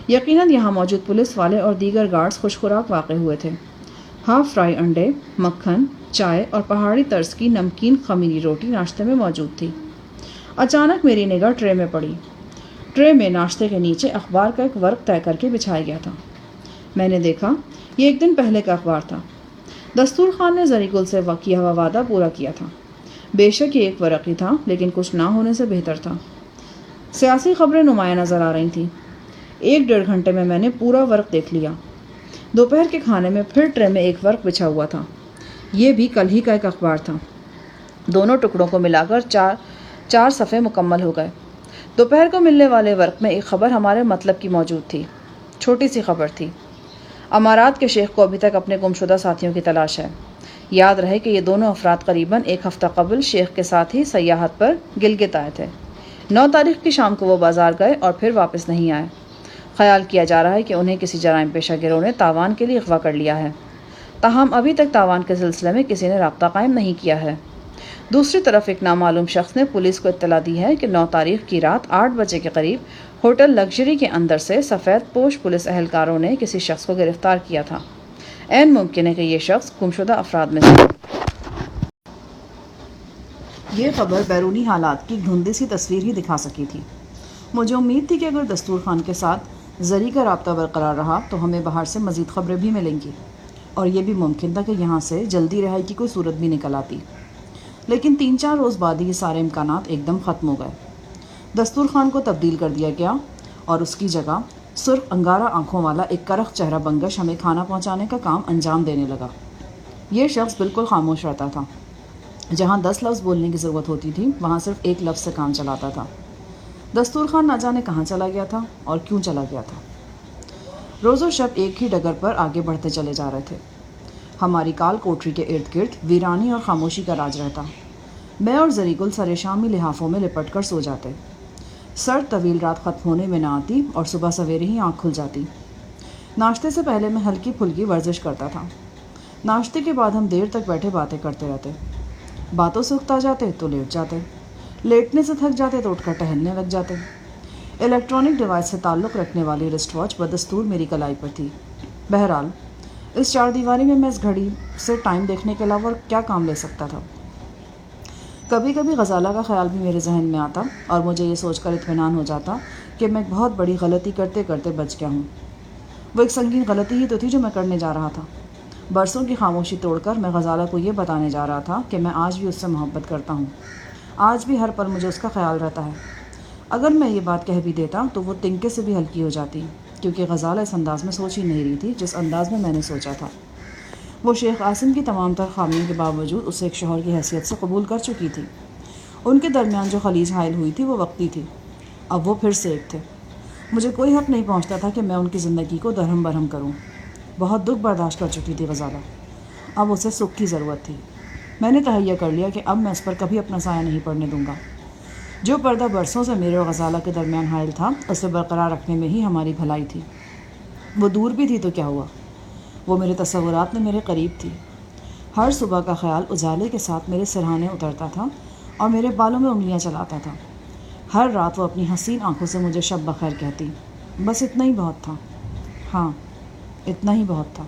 یقیناً یہاں موجود پولیس والے اور دیگر گارڈز خوش خوراک واقع ہوئے تھے. ہاف فرائی انڈے، مکھن، چائے اور پہاڑی طرز کی نمکین خمیری روٹی ناشتے میں موجود تھی. اچانک میری نگاہ ٹرے میں پڑی. ٹرے میں ناشتے کے نیچے اخبار کا ایک ورق طے کر کے بچھایا گیا تھا. میں نے دیکھا یہ ایک دن پہلے کا اخبار تھا۔ دستور خان نے زری گل سے کیا ہوا وعدہ پورا کیا تھا۔ بے شک یہ ایک ورقی تھا، لیکن کچھ نہ ہونے سے بہتر تھا۔ سیاسی خبریں نمایاں نظر آ رہی تھیں۔ 1-1.5 گھنٹے میں نے پورا ورق دیکھ لیا۔ دوپہر کے کھانے میں پھر ٹرے میں ایک ورق بچھا ہوا تھا۔ یہ بھی کل ہی کا ایک اخبار تھا۔ دونوں ٹکڑوں کو ملا کر 4 صفحے مکمل ہو گئے۔ دوپہر کو ملنے والے ورق میں ایک خبر ہمارے مطلب کی موجود تھی۔ چھوٹی سی خبر تھی۔ امارات کے شیخ کو ابھی تک اپنے گمشدہ ساتھیوں کی تلاش ہے۔ یاد رہے کہ یہ دونوں افراد قریباً 1 ہفتہ قبل شیخ کے ساتھ ہی سیاحت پر گلگت آئے تھے۔ 9 تاریخ کی شام کو وہ بازار گئے اور پھر واپس نہیں آئے۔ خیال کیا جا رہا ہے کہ انہیں کسی جرائم پیشہ گروہ نے تاوان کے لیے اغوا کر لیا ہے۔ تاہم ابھی تک تاوان کے سلسلے میں کسی نے رابطہ قائم نہیں کیا ہے۔ دوسری طرف ایک نامعلوم شخص نے پولیس کو اطلاع دی ہے کہ 9 تاریخ کی رات 8 بجے کے قریب ہوٹل لگژری کے اندر سے سفید پوش پولیس اہلکاروں نے کسی شخص کو گرفتار کیا تھا۔ عین ممکن ہے کہ یہ شخص گمشدہ افراد میں سے۔ یہ خبر بیرونی حالات کی دھندلی سی تصویر ہی دکھا سکی تھی۔ مجھے امید تھی کہ اگر دستور خان کے ساتھ زری کا رابطہ برقرار رہا تو ہمیں باہر سے مزید خبریں بھی ملیں گی، اور یہ بھی ممکن تھا کہ یہاں سے جلدی رہائی کی کوئی صورت بھی نکل آتی۔ لیکن 3-4 روز بعد ہی یہ سارے امکانات ایک دم ختم ہو گئے۔ دستور خان کو تبدیل کر دیا گیا اور اس کی جگہ سرخ انگارہ آنکھوں والا ایک کرخ چہرہ بنگش ہمیں کھانا پہنچانے کا کام انجام دینے لگا۔ یہ شخص بالکل خاموش رہتا تھا۔ جہاں 10 لفظ بولنے کی ضرورت ہوتی تھی وہاں صرف 1 لفظ سے کام چلاتا تھا۔ دستور خان نہ جانے کہاں چلا گیا تھا اور کیوں چلا گیا تھا۔ روز و شب ایک ہی ڈگر پر آگے بڑھتے چلے جا رہے تھے۔ ہماری کال کوٹری کے ارد گرد ویرانی اور خاموشی کا راج رہتا۔ میں اور زری گل سر شامی لحافوں میں لپٹ کر سو جاتے۔ سرد طویل رات ختم ہونے میں نہ آتی اور صبح سویرے ہی آنکھ کھل جاتی۔ ناشتے سے پہلے میں ہلکی پھلکی ورزش کرتا تھا۔ ناشتے کے بعد ہم دیر تک بیٹھے باتیں کرتے رہتے۔ باتوں سے اکتا جاتے تو لیٹ جاتے، لیٹنے سے تھک جاتے تو اٹھ کر ٹہلنے لگ جاتے۔ الیکٹرانک ڈیوائس سے تعلق رکھنے والی رسٹ واچ بدستور میری کلائی پر تھی۔ بہرحال اس 4 دیواری میں اس گھڑی سے ٹائم دیکھنے کے علاوہ کیا کام لے سکتا تھا۔ کبھی کبھی غزالہ کا خیال بھی میرے ذہن میں آتا اور مجھے یہ سوچ کر اطمینان ہو جاتا کہ میں بہت بڑی غلطی کرتے کرتے بچ گیا ہوں۔ وہ ایک سنگین غلطی ہی تو تھی جو میں کرنے جا رہا تھا۔ برسوں کی خاموشی توڑ کر میں غزالہ کو یہ بتانے جا رہا تھا کہ میں آج بھی اس سے محبت کرتا ہوں۔ آج بھی ہر پل مجھے اس کا خیال رہتا ہے۔ اگر میں یہ بات کہہ بھی دیتا تو وہ تنکے سے بھی ہلکی ہو جاتی، کیونکہ غزالہ اس انداز میں سوچ ہی نہیں رہی تھی جس انداز میں نے سوچا تھا۔ وہ شیخ عاصم کی تمام تر خامیوں کے باوجود اسے ایک شوہر کی حیثیت سے قبول کر چکی تھی۔ ان کے درمیان جو خلیج حائل ہوئی تھی وہ وقتی تھی، اب وہ پھر سے ایک تھے۔ مجھے کوئی حق نہیں پہنچتا تھا کہ میں ان کی زندگی کو درہم برہم کروں۔ بہت دکھ برداشت کر چکی تھی غزالہ، اب اسے سکھ کی ضرورت تھی۔ میں نے تہیہ کر لیا کہ اب میں اس پر کبھی اپنا سایہ نہیں پڑنے دوں گا۔ جو پردہ برسوں سے میرے اور غزالہ کے درمیان حائل تھا اسے برقرار رکھنے میں ہی ہماری بھلائی تھی۔ وہ دور بھی تھی تو کیا ہوا، وہ میرے تصورات میں میرے قریب تھی۔ ہر صبح کا خیال اجالے کے ساتھ میرے سرہانے اترتا تھا اور میرے بالوں میں انگلیاں چلاتا تھا۔ ہر رات وہ اپنی حسین آنکھوں سے مجھے شب بخیر کہتی۔ بس اتنا ہی بہت تھا، ہاں اتنا ہی بہت تھا۔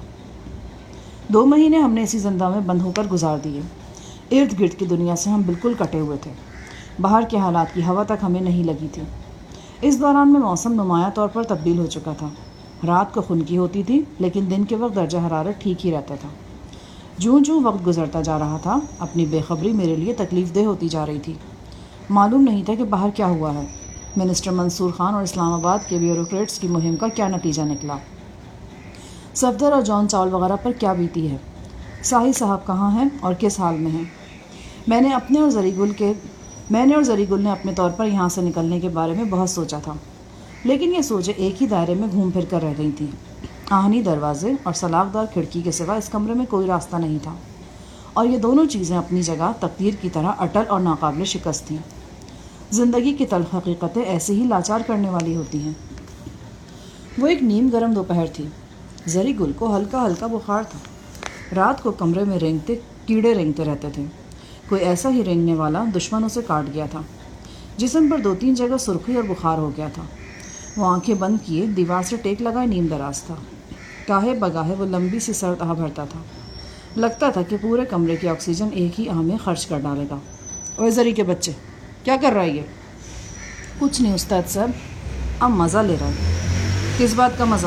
2 مہینے ہم نے اسی زندہ میں بند ہو کر گزار دیے۔ ارد گرد کی دنیا سے ہم بالکل کٹے ہوئے تھے۔ باہر کے حالات کی ہوا تک ہمیں نہیں لگی تھی۔ اس دوران میں موسم نمایاں طور پر تبدیل ہو چکا تھا۔ رات کو خنکی ہوتی تھی لیکن دن کے وقت درجہ حرارت ٹھیک ہی رہتا تھا۔ جوں جوں وقت گزرتا جا رہا تھا اپنی بے خبری میرے لیے تکلیف دہ ہوتی جا رہی تھی۔ معلوم نہیں تھا کہ باہر کیا ہوا ہے، منسٹر منصور خان اور اسلام آباد کے بیوروکریٹس کی مہم کا کیا نتیجہ نکلا، صفدر اور جان چاول وغیرہ پر کیا بیتی ہے، ساحل صاحب کہاں ہیں اور کس حال میں ہیں۔ میں نے اور زری گل نے اپنے طور پر یہاں سے نکلنے کے بارے میں بہت سوچا تھا، لیکن یہ سوچیں ایک ہی دائرے میں گھوم پھر کر رہ گئی تھیں۔ آہنی دروازے اور سلاخ دار کھڑکی کے سوا اس کمرے میں کوئی راستہ نہیں تھا، اور یہ دونوں چیزیں اپنی جگہ تقدیر کی طرح اٹل اور ناقابل شکست تھیں۔ زندگی کی تلخ حقیقتیں ایسے ہی لاچار کرنے والی ہوتی ہیں۔ وہ ایک نیم گرم دوپہر تھی۔ زری گل کو ہلکا ہلکا بخار تھا۔ رات کو کمرے میں کیڑے رینگتے رہتے تھے۔ کوئی ایسا ہی رینگنے والا دشمن اسے کاٹ گیا تھا۔ جسم پر 2-3 جگہ سرخی اور بخار ہو گیا تھا۔ وہ آنکھیں بند کیے دیوار سے ٹیک لگائے نیم دراز تھا۔ گاہے بگاہے وہ لمبی سی سرد آہ بھرتا تھا۔ لگتا تھا کہ پورے کمرے کی آکسیجن ایک ہی آہ میں خرچ کر ڈالے گا۔ اوے زری کے بچے، کیا کر رہا ہے یہ؟ کچھ نہیں استاد صاحب، اب مزہ لے رہا ہے۔ کس بات کا مزہ؟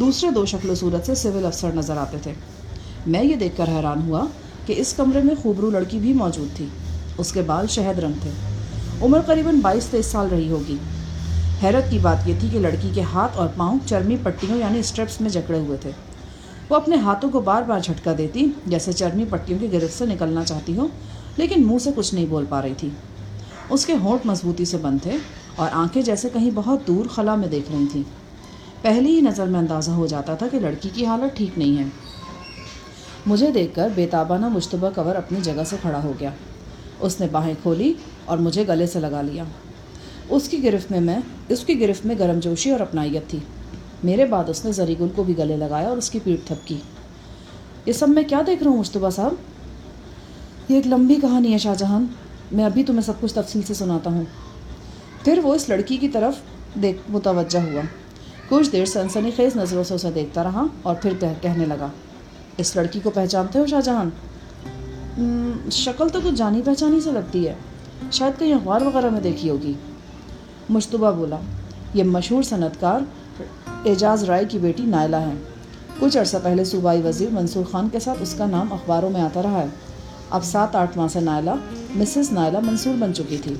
دوسرے 2 شکل و صورت سے سول افسر نظر آتے تھے۔ میں یہ دیکھ کر حیران ہوا کہ اس کمرے میں خوبرو لڑکی بھی موجود تھی۔ اس کے بال شہد رنگ تھے۔ عمر قریباً 22-23 سال رہی ہوگی۔ حیرت کی بات یہ تھی کہ لڑکی کے ہاتھ اور پاؤں چرمی پٹیوں یعنی اسٹرپس میں جکڑے ہوئے تھے۔ وہ اپنے ہاتھوں کو بار بار جھٹکا دیتی جیسے چرمی پٹیوں کی گرفت سے نکلنا چاہتی ہو، لیکن منہ سے کچھ نہیں بول پا رہی تھی۔ اس کے ہونٹ مضبوطی سے بند تھے اور آنکھیں جیسے کہیں بہت دور خلا میں دیکھ رہی تھیں۔ پہلی ہی نظر میں اندازہ ہو جاتا تھا کہ لڑکی کی حالت ٹھیک نہیں ہے۔ مجھے دیکھ کر بےتابانہ مشتبہ کنور اپنی جگہ سے کھڑا ہو گیا۔ اس نے باہیں کھولی اور مجھے گلے سے لگا لیا۔ اس کی گرفت میں گرم جوشی اور اپنائیت تھی۔ میرے بعد اس نے زری گل کو بھی گلے لگایا اور اس کی پیٹھ تھپکی۔ یہ سب میں کیا دیکھ رہا ہوں مشتبہ صاحب؟ یہ ایک لمبی کہانی ہے شاہ جہان، میں ابھی تمہیں سب کچھ تفصیل سے سناتا ہوں۔ پھر وہ اس لڑکی کی طرف متوجہ ہوا، کچھ دیر سنسنی خیز نظروں سے اسے دیکھتا رہا اور پھر کہنے لگا، اس لڑکی کو پہچانتے ہو شاہ جہان؟ شکل تو کچھ جانی پہچانی سے لگتی ہے، شاید کہیں اخبار وغیرہ میں دیکھی ہوگی۔ مشتبہ بولا، یہ مشہور صنعت کار اعجاز رائے کی بیٹی نائلہ ہے۔ کچھ عرصہ پہلے صوبائی وزیر منصور خان کے ساتھ اس کا نام اخباروں میں آتا رہا ہے۔ اب 7-8 ماہ سے نائلہ مسز نائلہ منصور بن چکی تھی۔